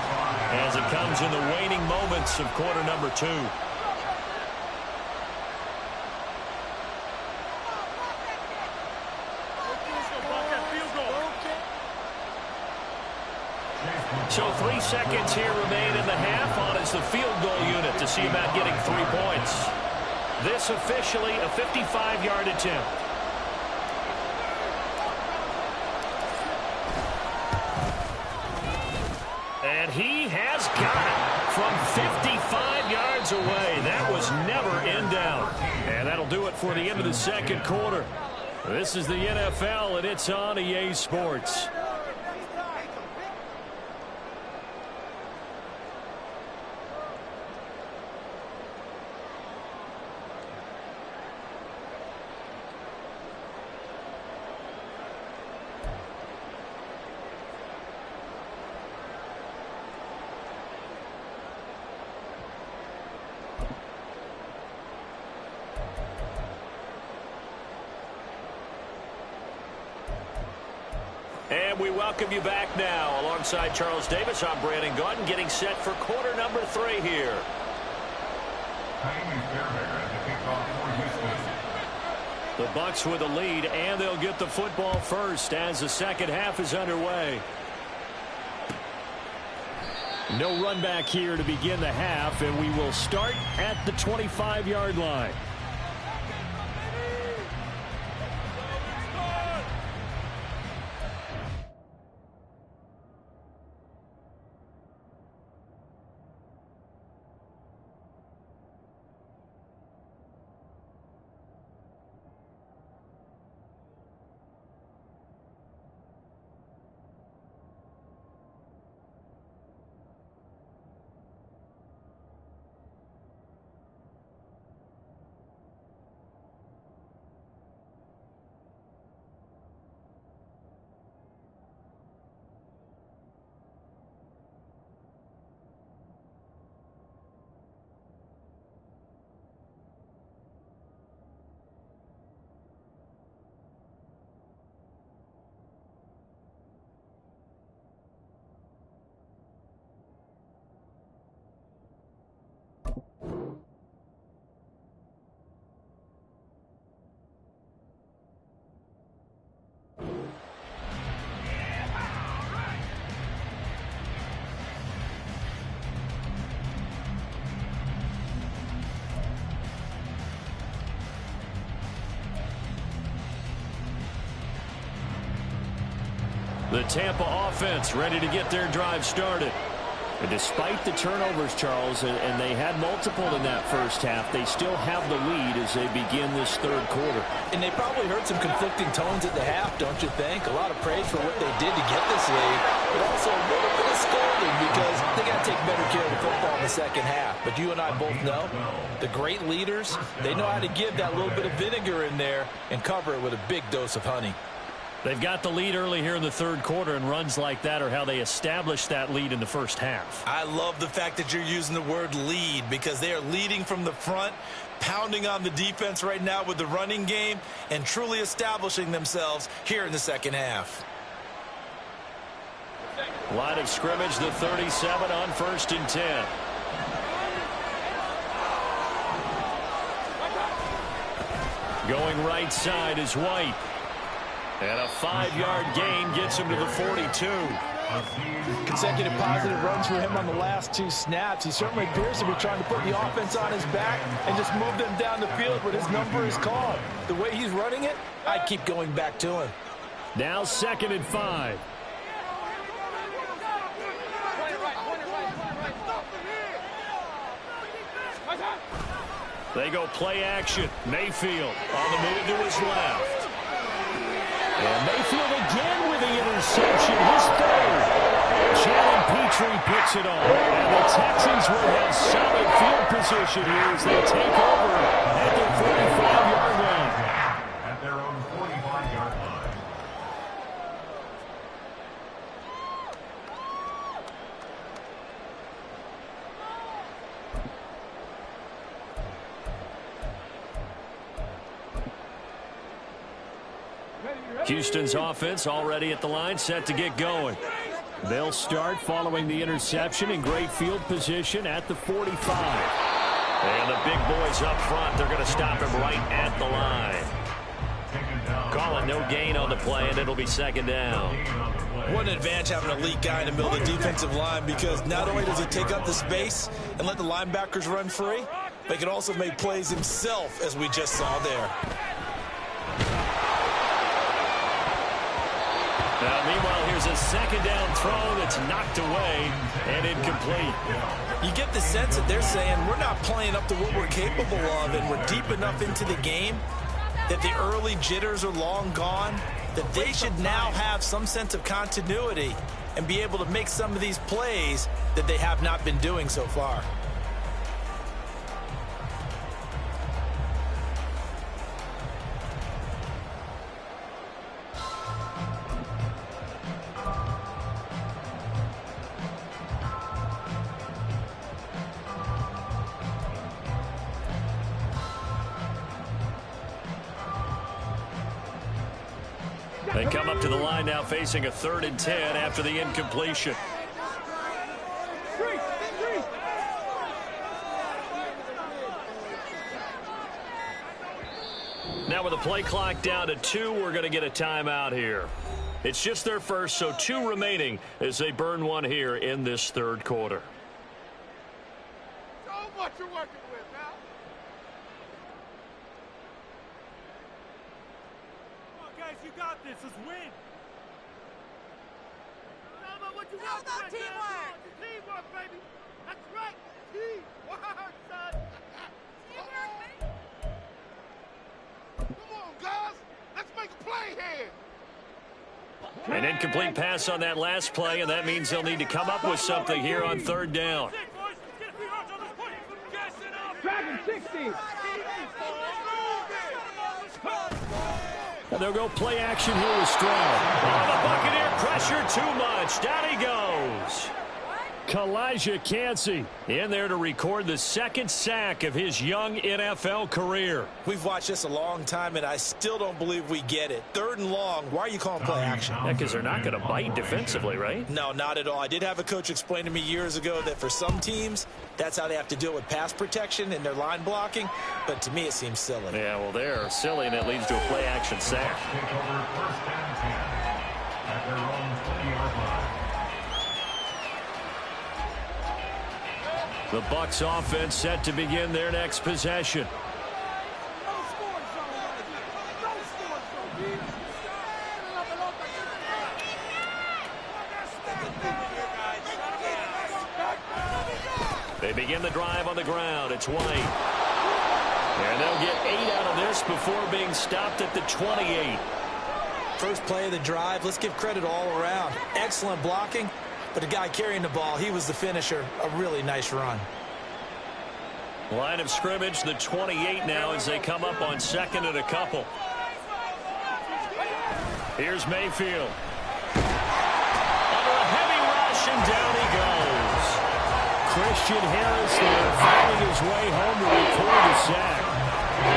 as it comes in the waning moments of quarter number 2. So 3 seconds here remain in the half on as the field goal unit to see about getting 3 points. This officially a 55-yard attempt. And he has got it from 55 yards away. That was never in doubt. And that'll do it for the end of the second quarter. This is the NFL, and it's on EA Sports. And we welcome you back now. Alongside Charles Davis, I'm Brandon Gaudin, getting set for quarter number 3 here. The Bucs with a lead, and they'll get the football first as the second half is underway. No run back here to begin the half, and we will start at the 25-yard line. The Tampa offense ready to get their drive started. And despite the turnovers, Charles, and they had multiple in that first half, they still have the lead as they begin this third quarter. And they probably heard some conflicting tones at the half, don't you think? A lot of praise for what they did to get this lead, but also a little bit of scolding because they got to take better care of the football in the second half. But you and I both know the great leaders, they know how to give that little bit of vinegar in there and cover it with a big dose of honey. They've got the lead early here in the third quarter, and runs like that are how they established that lead in the first half. I love the fact that you're using the word lead because they are leading from the front, pounding on the defense right now with the running game, and truly establishing themselves here in the second half. Line of scrimmage, the 37 on 1st and 10. Going right side is White. And a 5-yard gain gets him to the 42. Consecutive positive runs for him on the last 2 snaps. He certainly appears to be trying to put the offense on his back and just move them down the field when his number is called. The way he's running it, I keep going back to him. Now 2nd and 5. They go play action. Mayfield on the move to his left. And Mayfield again with the interception, his third. Jalen Gentry picks it off. And the Texans will have solid field position here as they take over at their 45-yard line. At their own 45-yard line. Houston's offense already at the line, set to get going. They'll start following the interception in great field position at the 45. And the big boys up front, they're going to stop him right at the line. Calling no gain on the play, and it'll be second down. What an advantage having an elite guy in the middle of the defensive line, because not only does he take up the space and let the linebackers run free, but he can also make plays himself, as we just saw there. Now, meanwhile, here's a second down throw that's knocked away and incomplete. You get the sense that they're saying we're not playing up to what we're capable of, and we're deep enough into the game that the early jitters are long gone, that they should now have some sense of continuity and be able to make some of these plays that they have not been doing so far. They come up to the line now facing a 3rd and 10 after the incompletion. Now with the play clock down to 2, we're going to get a timeout here. It's just their first, so 2 remaining as they burn one here in this 3rd quarter. So much you're working with now. Come on, guys, you got this. Let's win. Tell them what you got. It's about teamwork. Teamwork, baby. That's right. Teamwork, son. Teamwork, baby. Come on, guys. Let's make a play here. An incomplete pass on that last play, and that means they'll need to come up with something here on 3rd down. Dragon 60. And they'll go play action here with Stroud. Oh, the Buccaneer pressure too much. Down he goes. Kalijah Kancey in there to record the 2nd sack of his young NFL career. We've watched this a long time, and I still don't believe we get it. 3rd and long, why are you calling play action? Yeah, because they're not going to bite defensively, right? No, not at all. I did have a coach explain to me years ago that for some teams, that's how they have to deal with pass protection and their line blocking, but to me it seems silly. Yeah, well, they're silly, and it leads to a play action sack. Take over 1st and 10 at their own 20-yard line. The Bucs offense set to begin their next possession. They begin the drive on the ground. It's White. And they'll get 8 out of this before being stopped at the 28. First play of the drive, let's give credit all around. Excellent blocking. But the guy carrying the ball, he was the finisher. A really nice run. Line of scrimmage, the 28 now as they come up on 2nd and a couple. Here's Mayfield. Under a heavy rush, and down he goes. Christian Harris there, finding his way home to record the sack.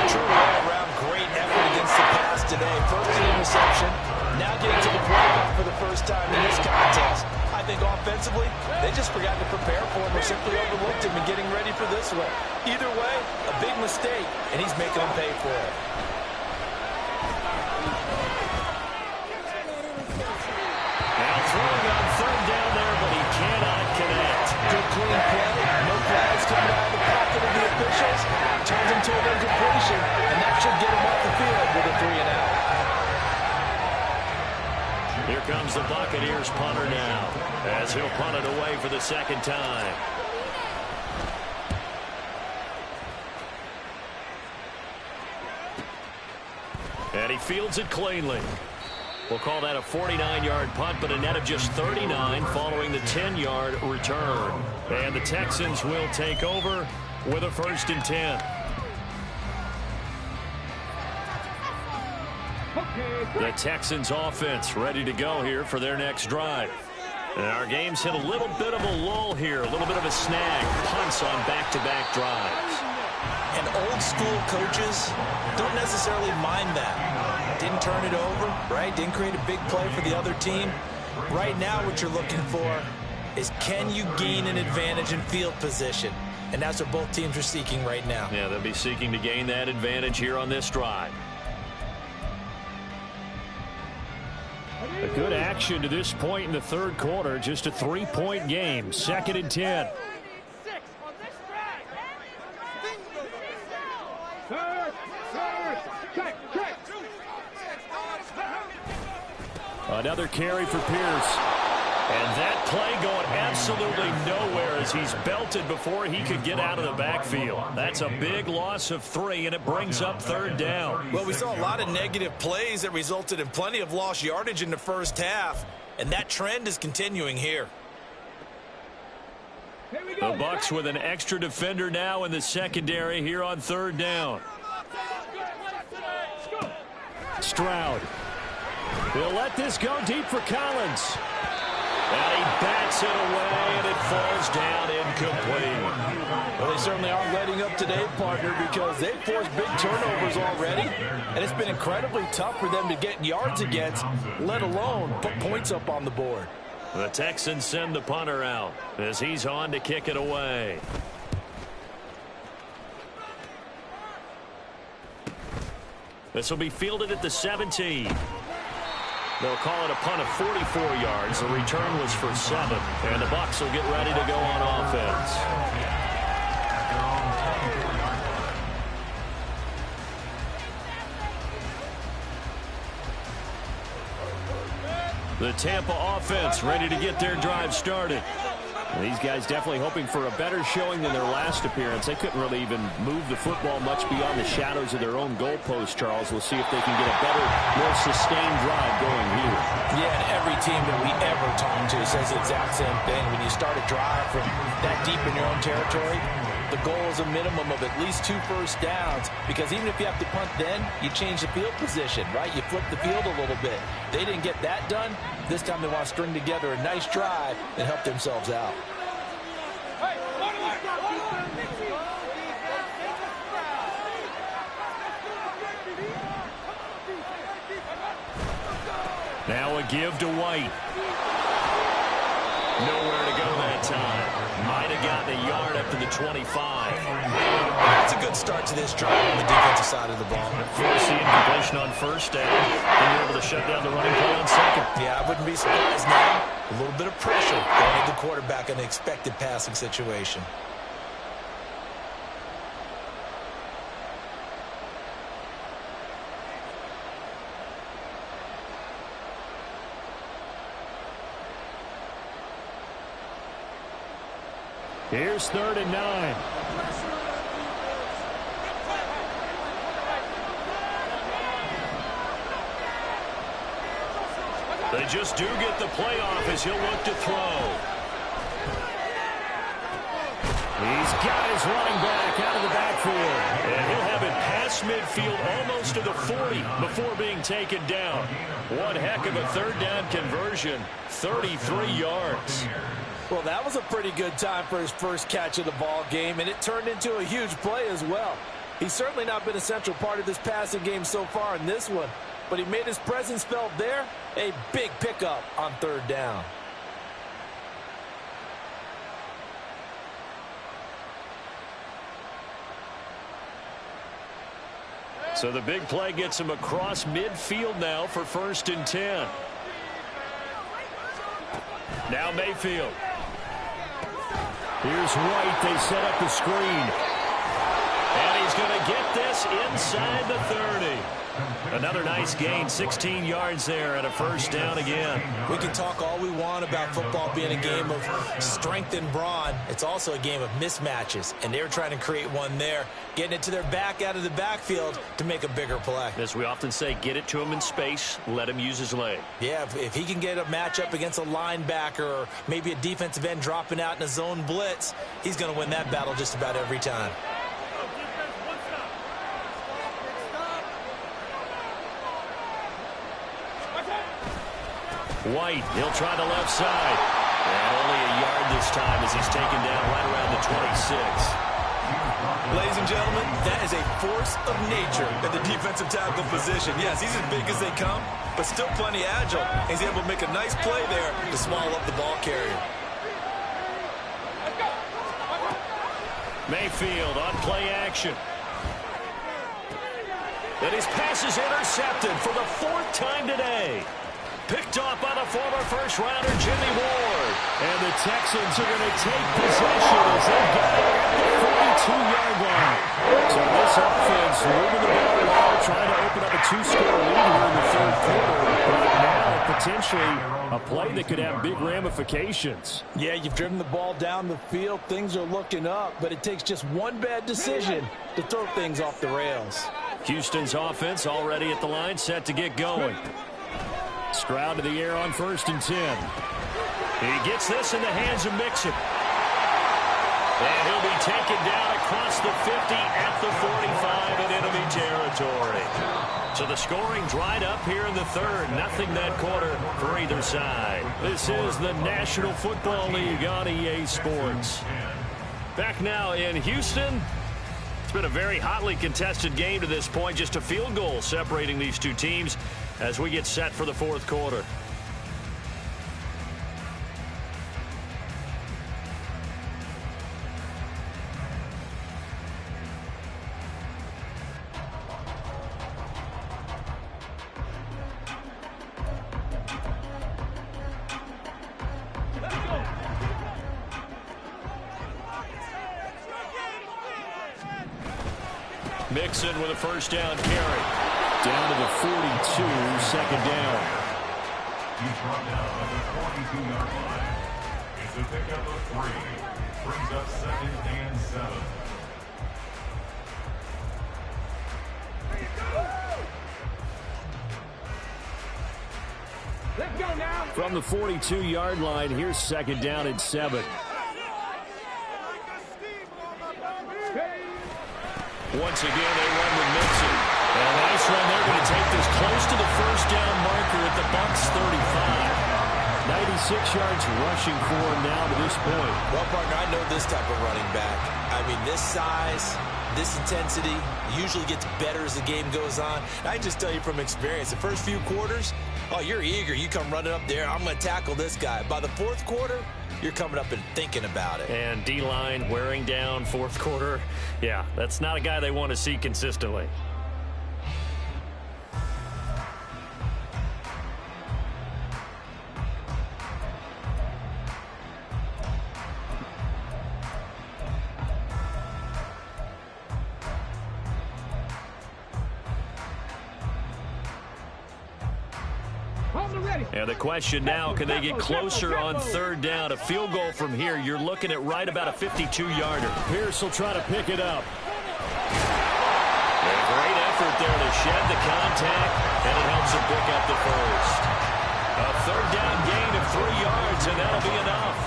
True all-around great effort against the pass today. First interception, now getting to the quarterback for the first time in this contest. I think offensively, they just forgot to prepare for him or simply overlooked him in getting ready for this one. Either way, a big mistake, and he's making them pay for it. Now throwing on 3rd down there, but he cannot connect. Good clean play, no flags coming out of the pocket of the officials. Turns into an incompletion, and that should get him off the field with a 3-and-out. Here comes the Buccaneers punter now, as he'll punt it away for the 2nd time. And he fields it cleanly. We'll call that a 49-yard punt, but a net of just 39 following the 10-yard return. And the Texans will take over with a 1st and 10. The Texans offense ready to go here for their next drive. And our game's hit a little bit of a lull here, a little bit of a snag. Punts on back-to-back drives. And old school coaches don't necessarily mind that. Didn't turn it over, right? Didn't create a big play for the other team. Right now what you're looking for is, can you gain an advantage in field position? And that's what both teams are seeking right now. Yeah, they'll be seeking to gain that advantage here on this drive. A good action to this point in the 3rd quarter. Just a 3-point game. 2nd and 10. Another carry for Pierce. And that play going absolutely nowhere as he's belted before he could get out of the backfield. That's a big loss of 3, and it brings up 3rd down. Well, we saw a lot of negative plays that resulted in plenty of lost yardage in the first half, and that trend is continuing here. The Bucs with an extra defender now in the secondary here on 3rd down. Stroud. They'll let this go deep for Collins. And he bats it away, and it falls down incomplete. Well, they certainly aren't letting up today, partner, because they've forced big turnovers already, and it's been incredibly tough for them to get yards against, let alone put points up on the board. The Texans send the punter out as he's on to kick it away. This will be fielded at the 17. They'll call it a punt of 44 yards. The return was for 7. And the Bucs will get ready to go on offense. The Tampa offense ready to get their drive started. These guys definitely hoping for a better showing than their last appearance. They couldn't really even move the football much beyond the shadows of their own goalpost, Charles. We'll see if they can get a better, more sustained drive going here. Yeah, and every team that we ever talk to says the exact same thing. When you start a drive from that deep in your own territory, the goal is a minimum of at least 2 first downs, because even if you have to punt then, you change the field position, right? You flip the field a little bit. They didn't get that done. This time they want to string together a nice drive and help themselves out. Now a give to White. Nowhere to go that time. Might have gotten a yard up to the 25. That's a good start to this drive on the defensive side of the ball. Force the incompletion on 1st down. And you're able to shut down the running play on 2nd. Yeah, I wouldn't be surprised now. A little bit of pressure going at the quarterback in an expected passing situation. Here's 3rd and 9. They just do get the play off as he'll look to throw. He's got his running back out of the backfield. And he'll have it past midfield almost to the 40 before being taken down. One heck of a 3rd down conversion. 33 yards. Well, that was a pretty good time for his first catch of the ball game, and it turned into a huge play as well. He's certainly not been a central part of this passing game so far in this one, but he made his presence felt there. A big pickup on 3rd down. So the big play gets him across midfield now for 1st and 10. Now Mayfield. Here's White. They set up the screen. And he's going to get get this inside the 30. Another nice gain, 16 yards there and a first down again. We can talk all we want about football being a game of strength and brawn. It's also a game of mismatches, and they're trying to create one there, getting it to their back out of the backfield to make a bigger play. As we often say, get it to him in space, let him use his leg. Yeah, if he can get a matchup against a linebacker or maybe a defensive end dropping out in a zone blitz, he's going to win that battle just about every time. White, he'll try the left side. And only a yard this time as he's taken down right around the 26. Ladies and gentlemen, that is a force of nature at the defensive tackle position. Yes, he's as big as they come, but still plenty agile. He's able to make a nice play there to swallow up the ball carrier. Mayfield on play action. And his pass is intercepted for the 4th time today. Picked off by the former first-rounder Jimmy Ward. And the Texans are going to take possession as they get it at the 42-yard line. So this offense moving the ball along, trying to open up a 2-score lead here in the 3rd quarter. But now potentially a play that could have big ramifications. Yeah, you've driven the ball down the field. Things are looking up, but it takes just one bad decision to throw things off the rails. Houston's offense already at the line, set to get going. Stroud to the air on 1st and 10. He gets this in the hands of Mixon. And he'll be taken down across the 50 at the 45 in enemy territory. So the scoring dried up here in the 3rd. Nothing that quarter for either side. This is the National Football League on EA Sports. Back now in Houston. It's been a very hotly contested game to this point. Just a field goal separating these two teams as we get set for the 4th quarter. Mixon with a first down carry. Down to the 42, 2nd down. He's brought down at the 42-yard line. It's a pickup of 3. Brings up 2nd and 7. Let's go now. From the 42-yard line, here's 2nd down and 7. Once again, they run with Mixon. And a nice run. They're going to take this close to the first down marker at the Bucs 35. 96 yards rushing for him now to this point. Well, partner, I know this type of running back. I mean, this size, this intensity usually gets better as the game goes on. I just tell you from experience, the first few quarters, oh, you're eager. You come running up there, I'm going to tackle this guy. By the 4th quarter, you're coming up and thinking about it. And D-line wearing down 4th quarter. Yeah, that's not a guy they want to see consistently. And the question now, can they get closer on 3rd down? A field goal from here, you're looking at right about a 52-yarder. Pierce will try to pick it up. A great effort there to shed the contact, and it helps him pick up the first. A 3rd down gain of 3 yards, and that'll be enough.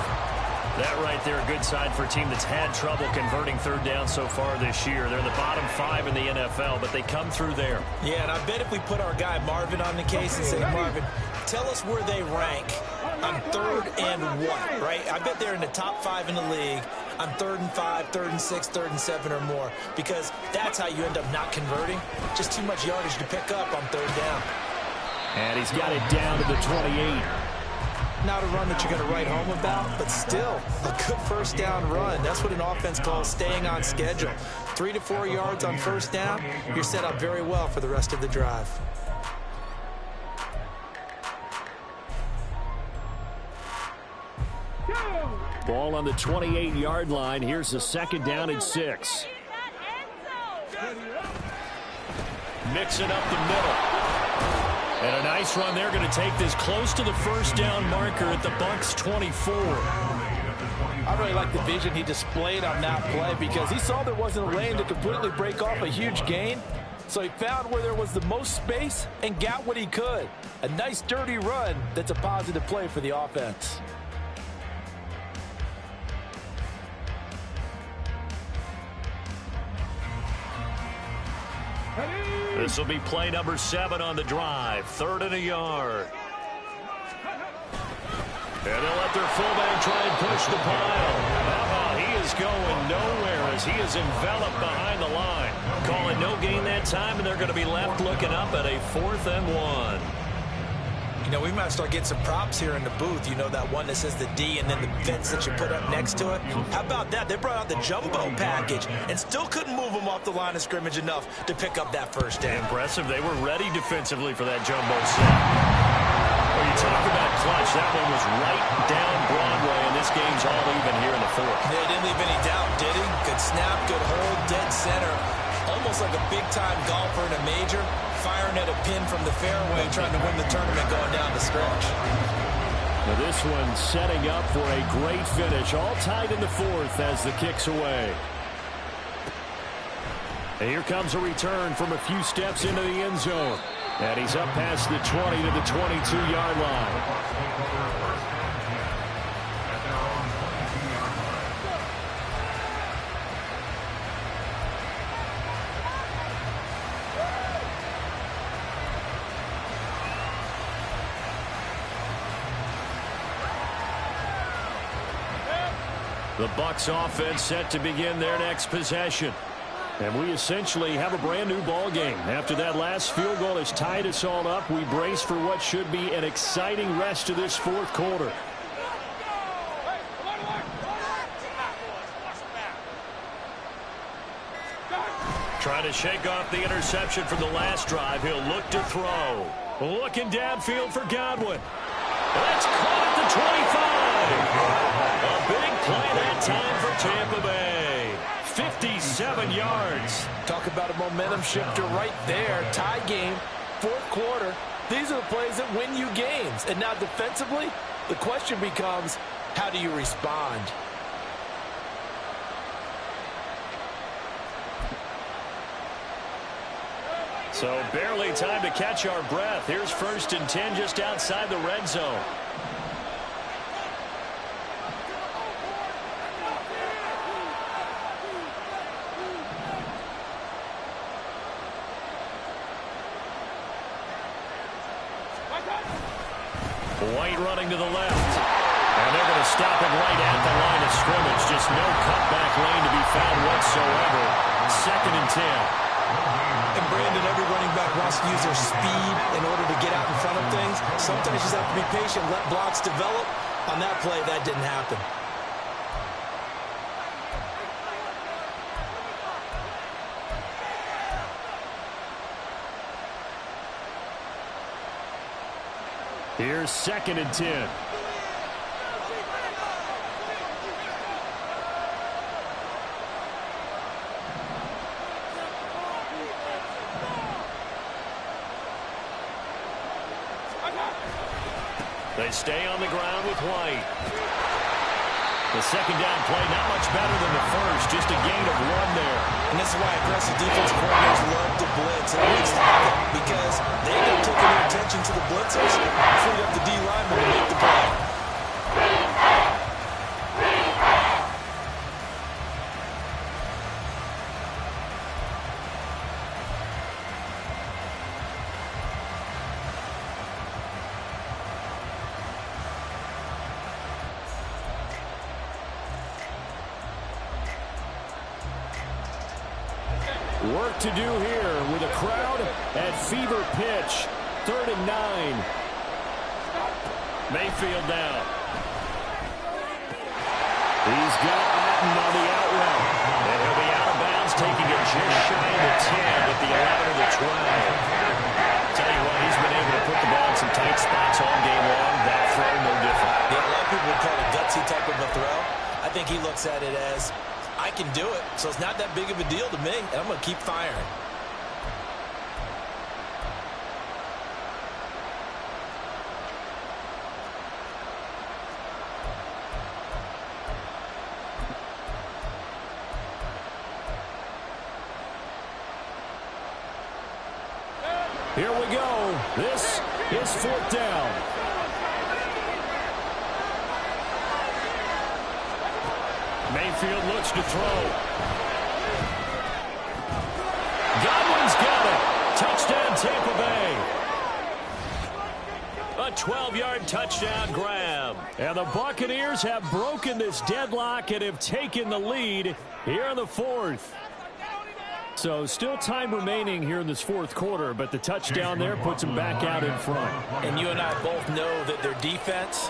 That right there, a good sign for a team that's had trouble converting 3rd down so far this year. They're in the bottom 5 in the NFL, but they come through there. Yeah, and I bet if we put our guy Marvin on the case and say, Marvin, tell us where they rank on 3rd and 1, right? I bet they're in the top 5 in the league on 3rd and 5, 3rd and 6, 3rd and 7 or more, because that's how you end up not converting. Just too much yardage to pick up on 3rd down. And he's got it down to the 28. Not a run that you're going to write home about, but still a good first down run. That's what an offense calls staying on schedule. 3 to 4 yards on 1st down, you're set up very well for the rest of the drive. Ball on the 28-yard line. Here's the 2nd down and 6. mixing up the middle. And a nice run there, going to take this close to the first down marker at the Bucs 24. I really like the vision he displayed on that play because he saw there wasn't a lane to completely break off a huge gain. So he found where there was the most space and got what he could. A nice dirty run that's a positive play for the offense. This will be play number 7 on the drive. 3rd and a yard. And they'll let their fullback try and push the pile. He is going nowhere as he is enveloped behind the line. Call it no gain that time, and they're going to be left looking up at a 4th and 1. You know, we might start getting some props here in the booth. You know, that one that says the D and then the fence that you put up next to it. How about that? They brought out the jumbo package and still couldn't move them off the line of scrimmage enough to pick up that first down. Impressive. They were ready defensively for that jumbo set. Well, you talk about clutch. That one was right down Broadway, and this game's all even here in the 4th. They didn't leave any doubt, did he? Good snap, good hold, dead center. Almost like a big-time golfer in a major, firing at a pin from the fairway, trying to win the tournament going down the stretch. Now this one setting up for a great finish, all tied in the 4th as the kick's away. And here comes a return from a few steps into the end zone. And he's up past the 20 to the 22-yard line. The Bucs offense set to begin their next possession. And we essentially have a brand new ball game. After that last field goal has tied us all up, we brace for what should be an exciting rest of this 4th quarter. Trying to shake off the interception from the last drive. He'll look to throw. Looking downfield for Godwin. That's caught at the 25. A big play that time for Tampa Bay. 57 yards. Talk about a momentum shifter right there. Tie game, 4th quarter. These are the plays that win you games. And now defensively, the question becomes, how do you respond? So barely time to catch our breath. Here's 1st and 10 just outside the red zone. White running to the left. And they're going to stop him right at the line of scrimmage. Just no cutback lane to be found whatsoever. 2nd and 10. And Brandon, every running back wants to use their speed in order to get out in front of things. Sometimes you just have to be patient, let blocks develop. On that play, that didn't happen. Here's 2nd and 10. They stay on the ground with White. The 2nd down play, not much better than the first, just a gain of 1 there. And this is why aggressive defense coordinators love to blitz. And it needs to happen because they end up taking their attention to the blitzers, freed up the D lineman to make the play. Work to do here with a crowd at fever pitch. 3rd and 9. Mayfield down. He's got Atten on the out route. And he'll be out of bounds, taking it just shy of the 10 at the 11 of the 12. Tell you what, he's been able to put the ball in some tight spots all game long. That throw, no different. Yeah, a lot of people would call it a gutsy type of a throw. I think he looks at it as, I can do it, so it's not that big of a deal to me, and I'm going to keep firing. Here we go. This is fourth down. Mayfield looks to throw. Godwin's got it. Touchdown, Tampa Bay. A 12-yard touchdown grab. And the Buccaneers have broken this deadlock and have taken the lead here in the fourth. So still time remaining here in this fourth quarter, but the touchdown there puts them back out in front. And you and I both know that their defense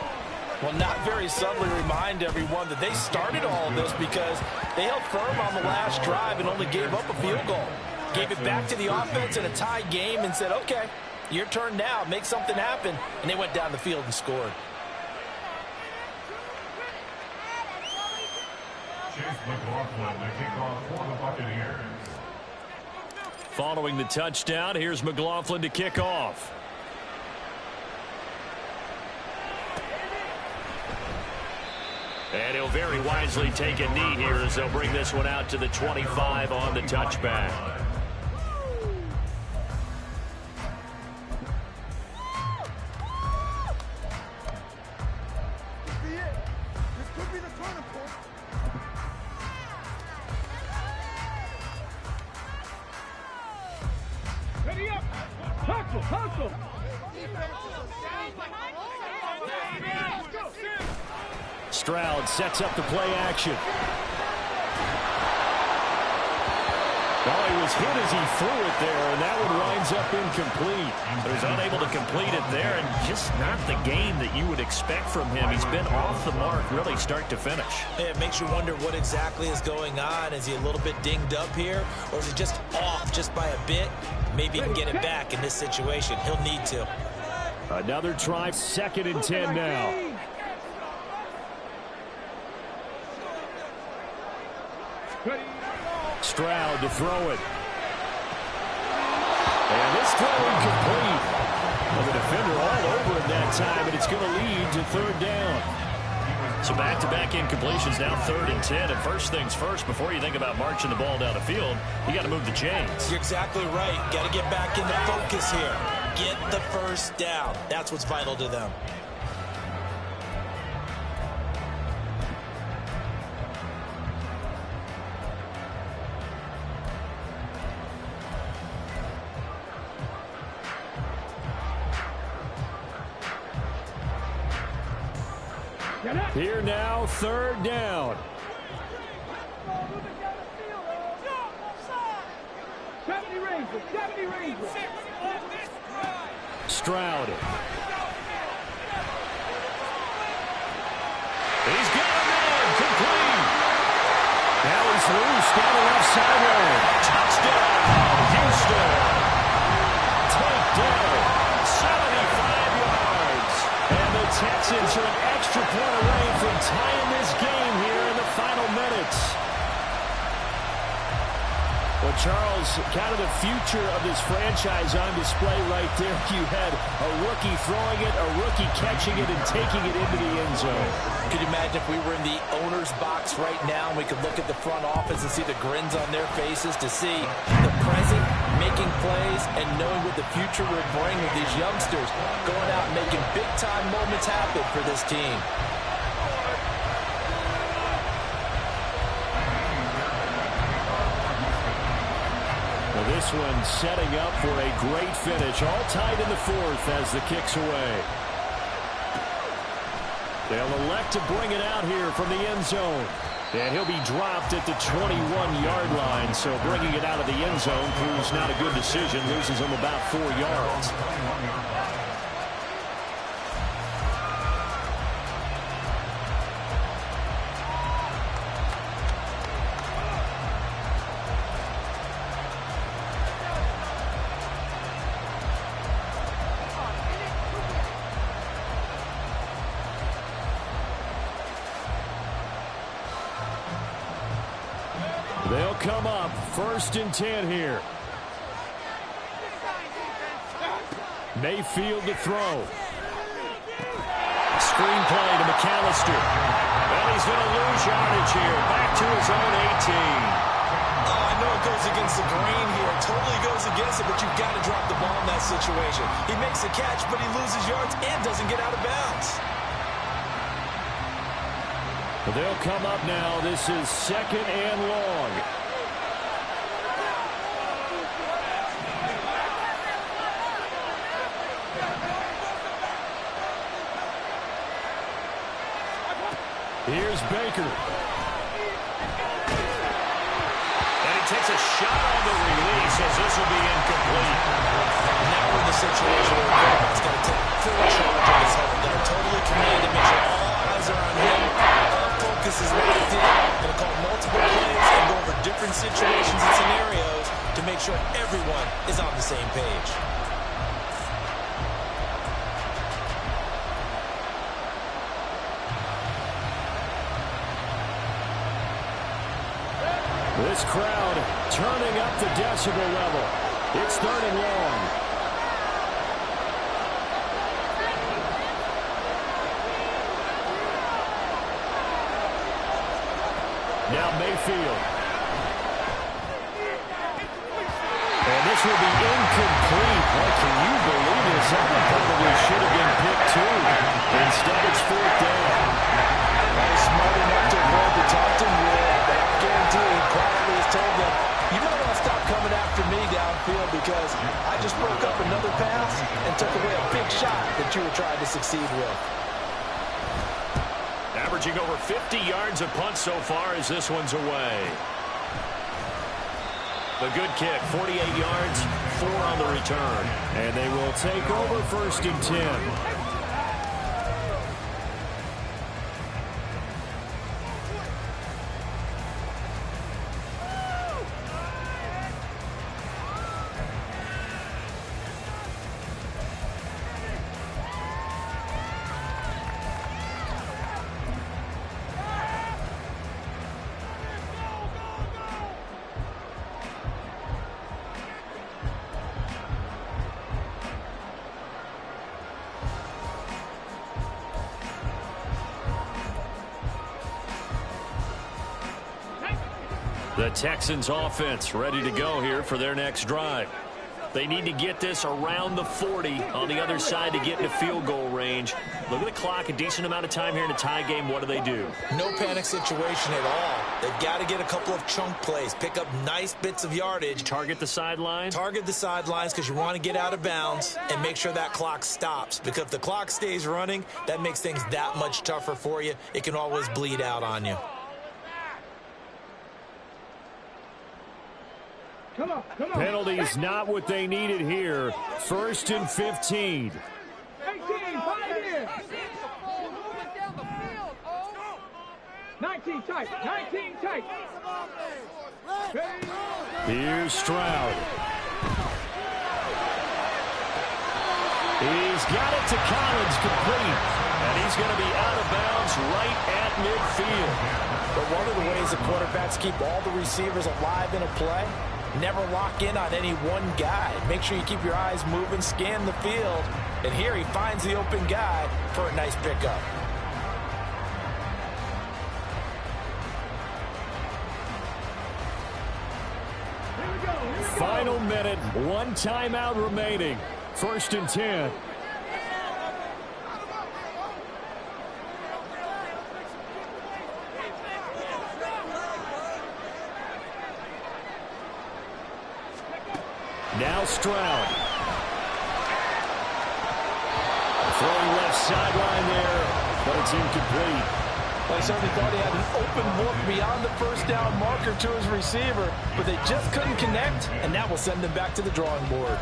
will not very subtly remind everyone that they started all of this because they held firm on the last drive and only gave up a field goal. Gave it back to the offense in a tied game and said, okay, your turn now, make something happen. And they went down the field and scored. Chase McLaughlin, the kickoff for the Buccaneers. Following the touchdown, here's McLaughlin to kick off. And he'll very wisely take a knee here as they'll bring this one out to the 25 on the touchback. Stroud sets up the play action. Oh, he was hit as he threw it there, and that one winds up incomplete. He was unable to complete it there, and just not the game that you would expect from him. He's been off the mark really start to finish. It makes you wonder what exactly is going on. Is he a little bit dinged up here, or is he just off just by a bit? Maybe he can get it back in this situation. He'll need to. Another try, 2nd and 10 now. Stroud to throw it. And this throw incomplete. Well, the defender all over him that time, and it's going to lead to 3rd down. So back-to-back incompletions, now 3rd and 10. And first things first, before you think about marching the ball down the field, you got to move the chains. You're exactly right. Got to get back into focus here. Get the first down. That's what's vital to them. Here now, 3rd down. Stroud. He's got a man, complete. Now he's loose down the left sideline. Touchdown, Houston. Takedown, 75 yards. And the Texans are an extra point away from tying this game here in the final minutes. Well, Charles, kind of the future of this franchise on display right there. You had a rookie throwing it, a rookie catching it, and taking it into the end zone. Could you imagine if we were in the owner's box right now and we could look at the front office and see the grins on their faces, to see the present making plays and knowing what the future will bring with these youngsters going out and making big-time moments happen for this team. This one setting up for a great finish. All tied in the 4th as the kick's away. They'll elect to bring it out here from the end zone. And he'll be dropped at the 21-yard line. So bringing it out of the end zone proves not a good decision. Loses him about 4 yards. They'll come up 1st and 10 here. Mayfield to throw. Screen play to McAllister. Well, he's going to lose yardage here. Back to his own 18. Oh, I know it goes against the grain here. It totally goes against it, but you've got to drop the ball in that situation. He makes a catch, but he loses yards and doesn't get out of bounds. They'll come up now. This is 2nd and long. Here's Baker. And he takes a shot on the release as this will be incomplete. Now we're in the situation where Quarterback's got to take full charge of his head. Got to totally command and make sure all eyes are on him. All focus is locked in. Going to call multiple plays and go over different situations and scenarios to make sure everyone is on the same page. This crowd turning up the decibel level. It's 3rd and long. Now Mayfield. And this will be incomplete. Boy, can you believe this? That one probably should have been picked too. Instead, it's 4th down. He's smart enough to avoid the taunting rule, but I guarantee he probably has told them, you might want to stop coming after me downfield because I just broke up another pass and took away a big shot that you were trying to succeed with. Averaging over 50 yards a punt so far as this one's away. The good kick, 48 yards, 4 on the return. And they will take over 1st and 10. The Texans offense ready to go here for their next drive. They need to get this around the 40 on the other side to get into field goal range. Look at the clock, a decent amount of time here in a tie game. What do? No panic situation at all. They've got to get a couple of chunk plays, pick up nice bits of yardage. Target the sideline? Target the sidelines because you want to get out of bounds and make sure that clock stops. Because if the clock stays running, that makes things that much tougher for you. It can always bleed out on you. Penalties not what they needed here. 1st and 15. 18, 5 in. 19 tight, 19 tight. Here's Stroud. He's got it to Collins, complete. And he's going to be out of bounds right at midfield. But one of the ways the quarterbacks keep all the receivers alive in a play, never lock in on any one guy. Make sure you keep your eyes moving, scan the field. And here he finds the open guy for a nice pickup. Final minute, 1 timeout remaining. 1st and 10. Now Stroud. Throwing left sideline there, but it's incomplete. Well, he certainly thought he had an open look beyond the first down marker to his receiver, but they just couldn't connect, and that will send them back to the drawing board.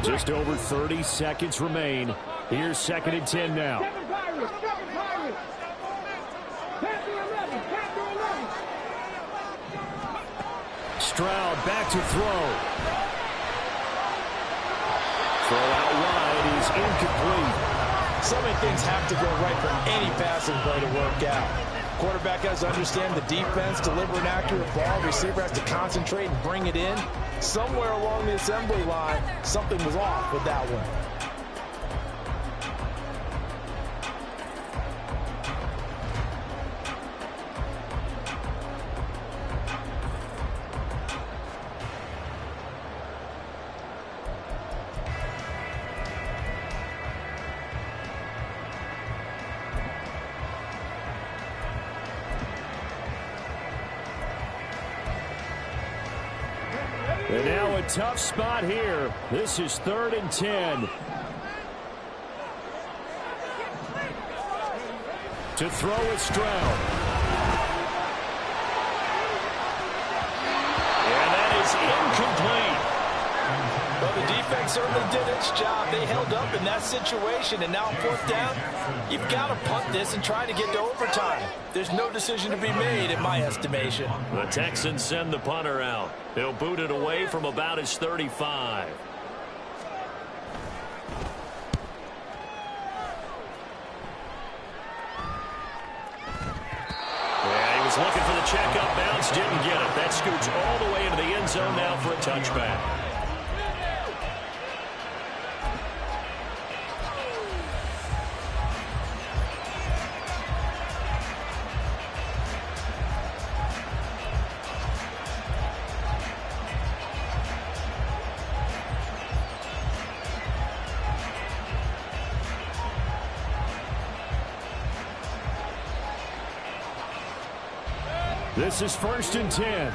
Just over 30 seconds remain. Here's 2nd and 10 now. Stroud back to throw. Throw out wide is incomplete. So many things have to go right for any passing play to work out. Quarterback has to understand the defense, deliver an accurate ball. Receiver has to concentrate and bring it in. Somewhere along the assembly line, something was off with that one. And now a tough spot here. This is 3rd and 10. To throw is Stroud. And that is incomplete. Well, the defense certainly did its job. They held up in that situation, and now 4th down, you've got to punt this and try to get to overtime. There's no decision to be made, in my estimation. The Texans send the punter out. They'll boot it away from about his 35. Yeah, he was looking for the checkup bounce, didn't get it. That scoots all the way into the end zone now for a touchback. This is 1st and 10.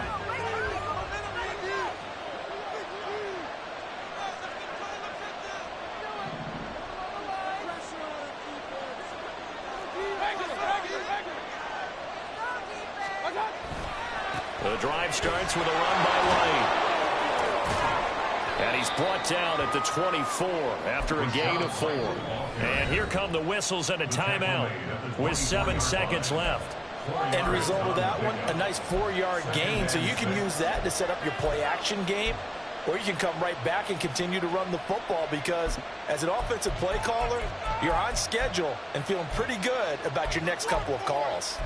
The drive starts with a run by Lane. And he's brought down at the 24 after a gain of 4. And here come the whistles and a timeout with 7 seconds left. End result of that one, a nice 4-yard gain, so you can use that to set up your play-action game, or you can come right back and continue to run the football because as an offensive play caller, you're on schedule and feeling pretty good about your next couple of calls.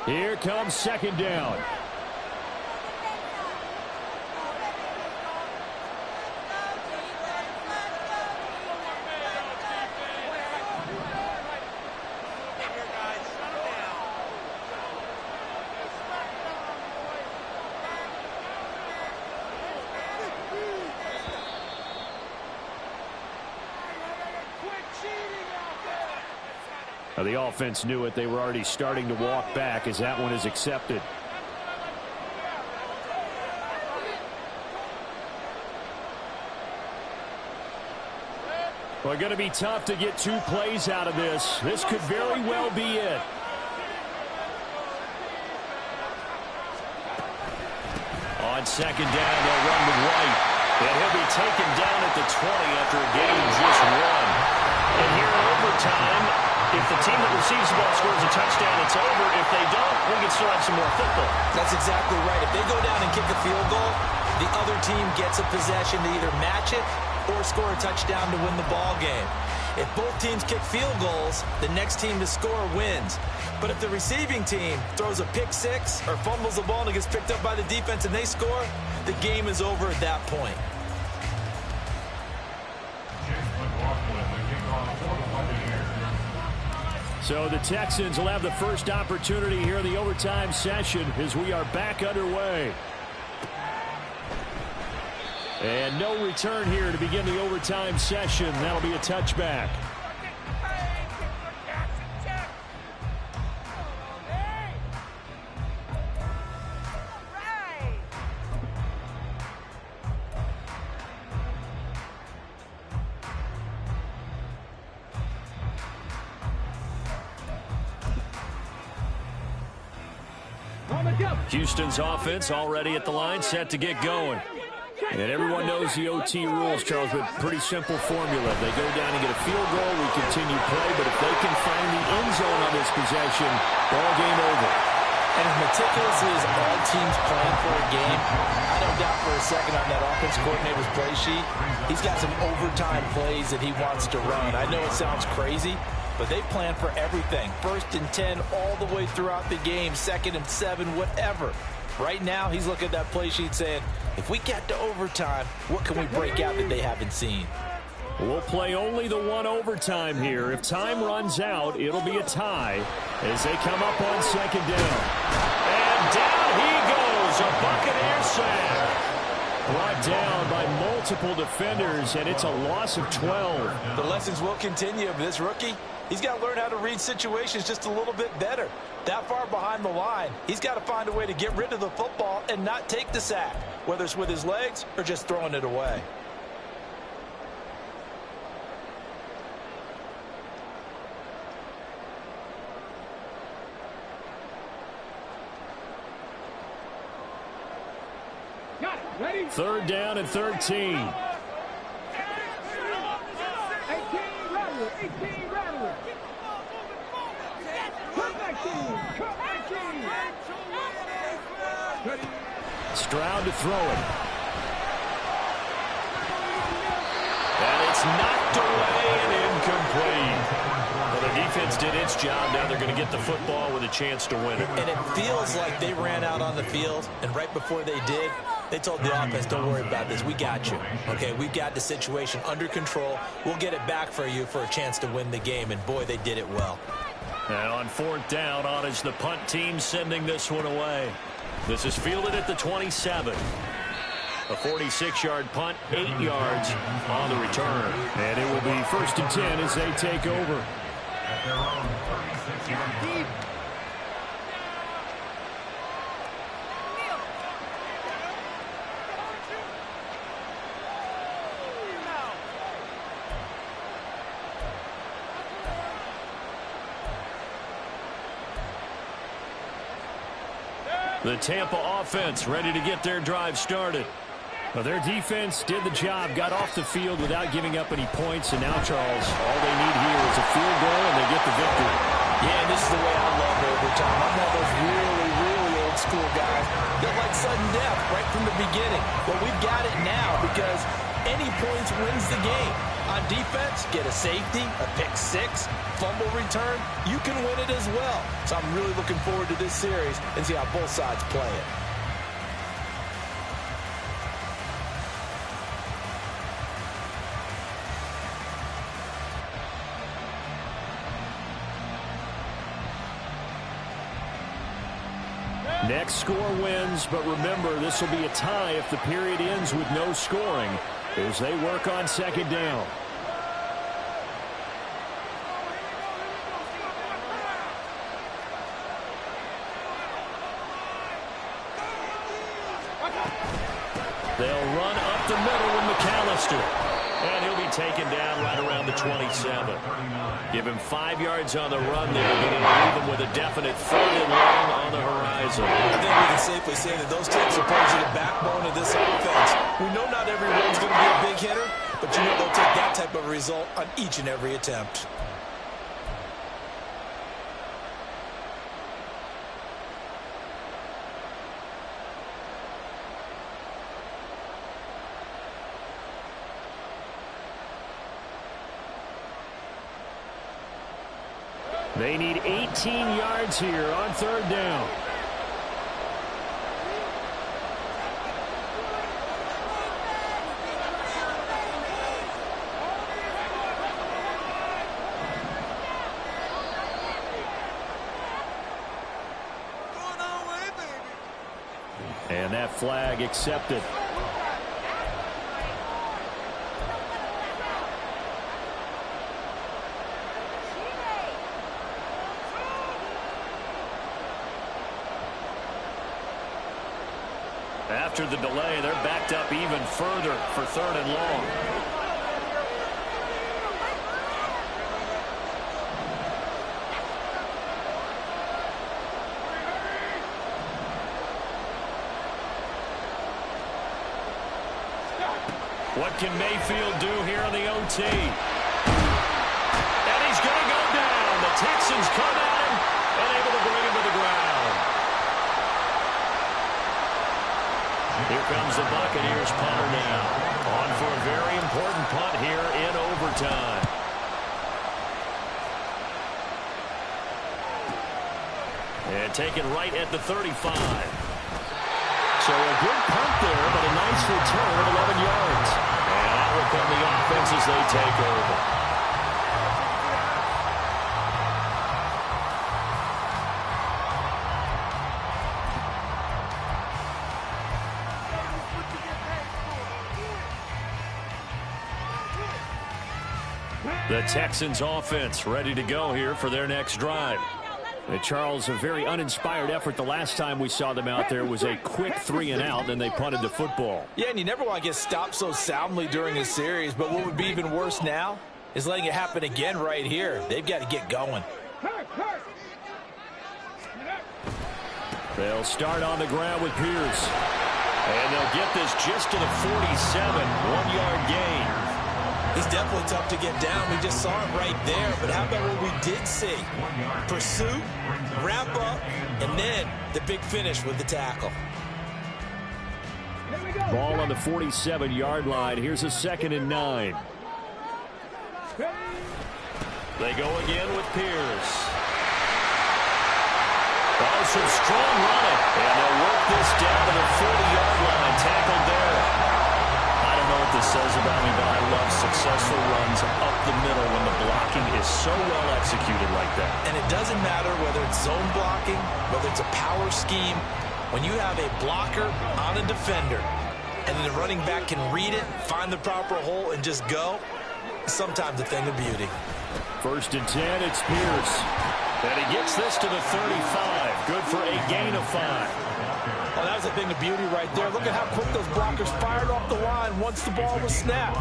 Here comes 2nd down. The offense knew it. They were already starting to walk back as that one is accepted. Well, going to be tough to get 2 plays out of this. This could very well be it. On 2nd down, they'll run with White. And he'll be taken down at the 20 after a gain of just 1. And here in overtime, if the team that receives the ball scores a touchdown, it's over. If they don't, we can still have some more football. That's exactly right. If they go down and kick a field goal, the other team gets a possession to either match it or score a touchdown to win the ball game. If both teams kick field goals, the next team to score wins. But if the receiving team throws a pick 6 or fumbles the ball and it gets picked up by the defense and they score, the game is over at that point. So the Texans will have the first opportunity here in the overtime session as we are back underway. And no return here to begin the overtime session. That'll be a touchback. Houston's offense already at the line, set to get going. And everyone knows the OT rules, Charles, but pretty simple formula. They go down and get a field goal, we continue play, but if they can find the end zone on this possession, ball game over. And as meticulous as all teams plan for a game, I second on that offense coordinator's play sheet. He's got some overtime plays that he wants to run. I know it sounds crazy, but they plan for everything. 1st and 10 all the way throughout the game, 2nd and 7, whatever. Right now, he's looking at that play sheet saying, if we get to overtime, what can we break out that they haven't seen? We'll play only the one overtime here. If time runs out, it'll be a tie as they come up on 2nd down. And down he goes, a Buccaneer sack. Brought down by multiple defenders, and it's a loss of 12. The lessons will continue of this rookie. He's got to learn how to read situations just a little bit better. That far behind the line, he's got to find a way to get rid of the football and not take the sack, whether it's with his legs or just throwing it away. Ready? 3rd down and 13. 18 rattle. 18 rattle. Cut 19. Cut 19. Stroud to throw it. And it's knocked away and incomplete. Well, the defense did its job. Now they're going to get the football with a chance to win it. And it feels like they ran out on the field, and right before they did, they told the offense, don't worry about this. We got you. Okay, we've got the situation under control. We'll get it back for you for a chance to win the game, and boy, they did it well. And on 4th down, on is the punt team sending this one away. This is fielded at the 27. A 46-yard punt, 8 yards on the return. And it will be 1st and 10 as they take over. At their own 36-yard line. The Tampa offense ready to get their drive started. Well, their defense did the job, got off the field without giving up any points, and now, Charles, all they need here is a field goal, and they get the victory. Yeah, and this is the way I love overtime. I'm one of those really, really old school guys that like sudden death right from the beginning. Well, we've got it now because any points wins the game. On defense, get a safety, a pick six, fumble return, you can win it as well. So I'm really looking forward to this series and see how both sides play it. Next score wins, but remember, this will be a tie if the period ends with no scoring as they work on 2nd down. They'll run up the middle with McAllister. And he'll be taken down right around the 27. Give him 5 yards on the run there, but he'll leave him with a definite 3rd and long on the horizon. I think we can safely say that those types of plays are the backbone of this offense. We know not every run's going to be a big hitter, but you know they'll take that type of result on each and every attempt. They need 18 yards here on 3rd down. And that flag accepted. After the delay, they're backed up even further for 3rd and long. What can Mayfield do here on the OT? And he's going to go down. The Texans come at him and able to bring him to the ground. Here comes the Buccaneers punter now. On for a very important punt here in overtime. And taken right at the 35. So a good punt there, but a nice return of 11 yards. And out will come the offense as they take over. The Texans offense ready to go here for their next drive. Charles, a very uninspired effort. The last time we saw them out there was a quick 3-and-out, and they punted the football. Yeah, and you never want to get stopped so soundly during a series, but what would be even worse now is letting it happen again right here. They've got to get going. They'll start on the ground with Pierce. And they'll get this just to the 47, 1-yard gain. He's definitely tough to get down. We just saw it right there. But how about what we did see? Pursuit, wrap up, and then the big finish with the tackle. Ball on the 47-yard line. Here's a 2nd and 9. They go again with Pierce. Oh, some strong running. And they'll work this down to the 40-yard line. Tackled there. I don't know what this says about me, but I love successful runs up the middle when the blocking is so well executed like that. And it doesn't matter whether it's zone blocking, whether it's a power scheme. When you have a blocker on a defender, and then the running back can read it, find the proper hole, and just go, sometimes a thing of beauty. 1st and 10, it's Pierce. And he gets this to the 35. Good for a gain of 5. Oh, that was a thing of beauty right there. Look at how quick those blockers fired off the line once the ball was snapped.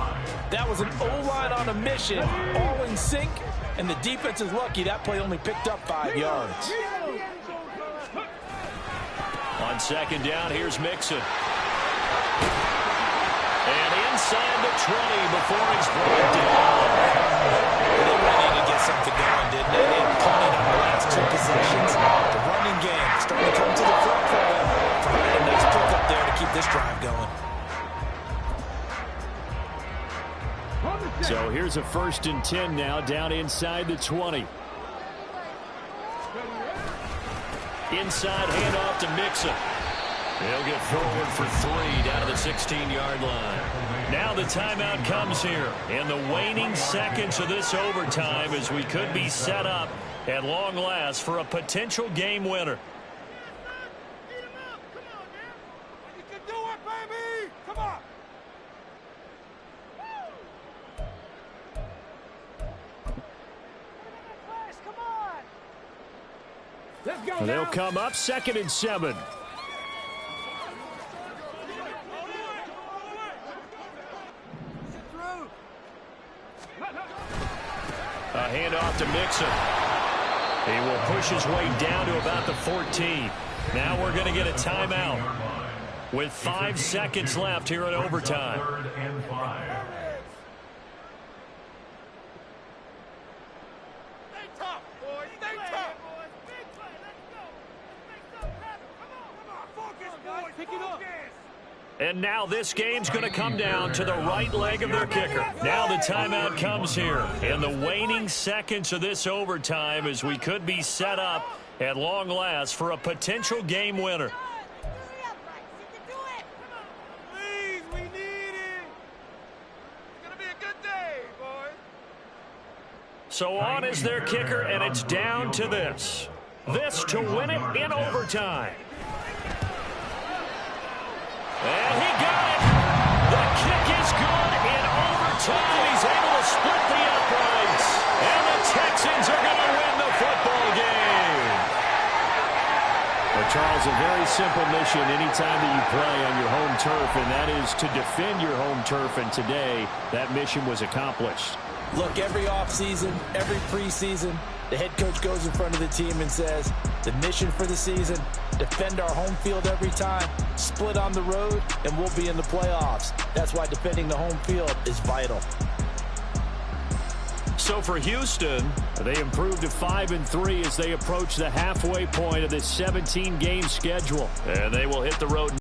That was an O-line on a mission, all in sync, and the defense is lucky that play only picked up 5 yards. On 2nd down, here's Mixon. And inside the 20 before he's brought down. They really need to get something going, didn't they? They punted on the last 2 possessions. The running game starting to come to the front for them. Provided a nice pickup there to keep this drive going. So here's a 1st and 10 now, down inside the 20. Inside handoff to Mixon. He'll get forward for 3 down to the 16-yard line. Now the timeout comes here in the waning seconds of this overtime as we could be set up at long last for a potential game winner. You can do it, baby! Come on! Come on! Let's go. They'll come up 2nd and 7. A handoff to Mixon. He will push his way down to about the 14. Now we're going to get a timeout with 5 seconds left here in overtime. 3rd and 5. Stay tough, boys. Stay tough. Big play. Let's go. Let's make something happen. Come on. Focus, boys. Pick it up. And now this game's going to come down to the right leg of their kicker. Now the timeout comes here in the waning seconds of this overtime as we could be set up at long last for a potential game winner. Please, we need it. It's going to be a good day, boys. So on is their kicker, and it's down to this. This to win it in overtime. And he got it. The kick is good in overtime. He's able to split the uprights. And the Texans are going to win the football game. Well, Charles, a very simple mission anytime that you play on your home turf, and that is to defend your home turf. And today, that mission was accomplished. Look, every offseason, every preseason, the head coach goes in front of the team and says, the mission for the season, defend our home field every time, split on the road, and we'll be in the playoffs. That's why defending the home field is vital. So for Houston, they improved to 5-3 as they approach the halfway point of this 17-game schedule. And they will hit the road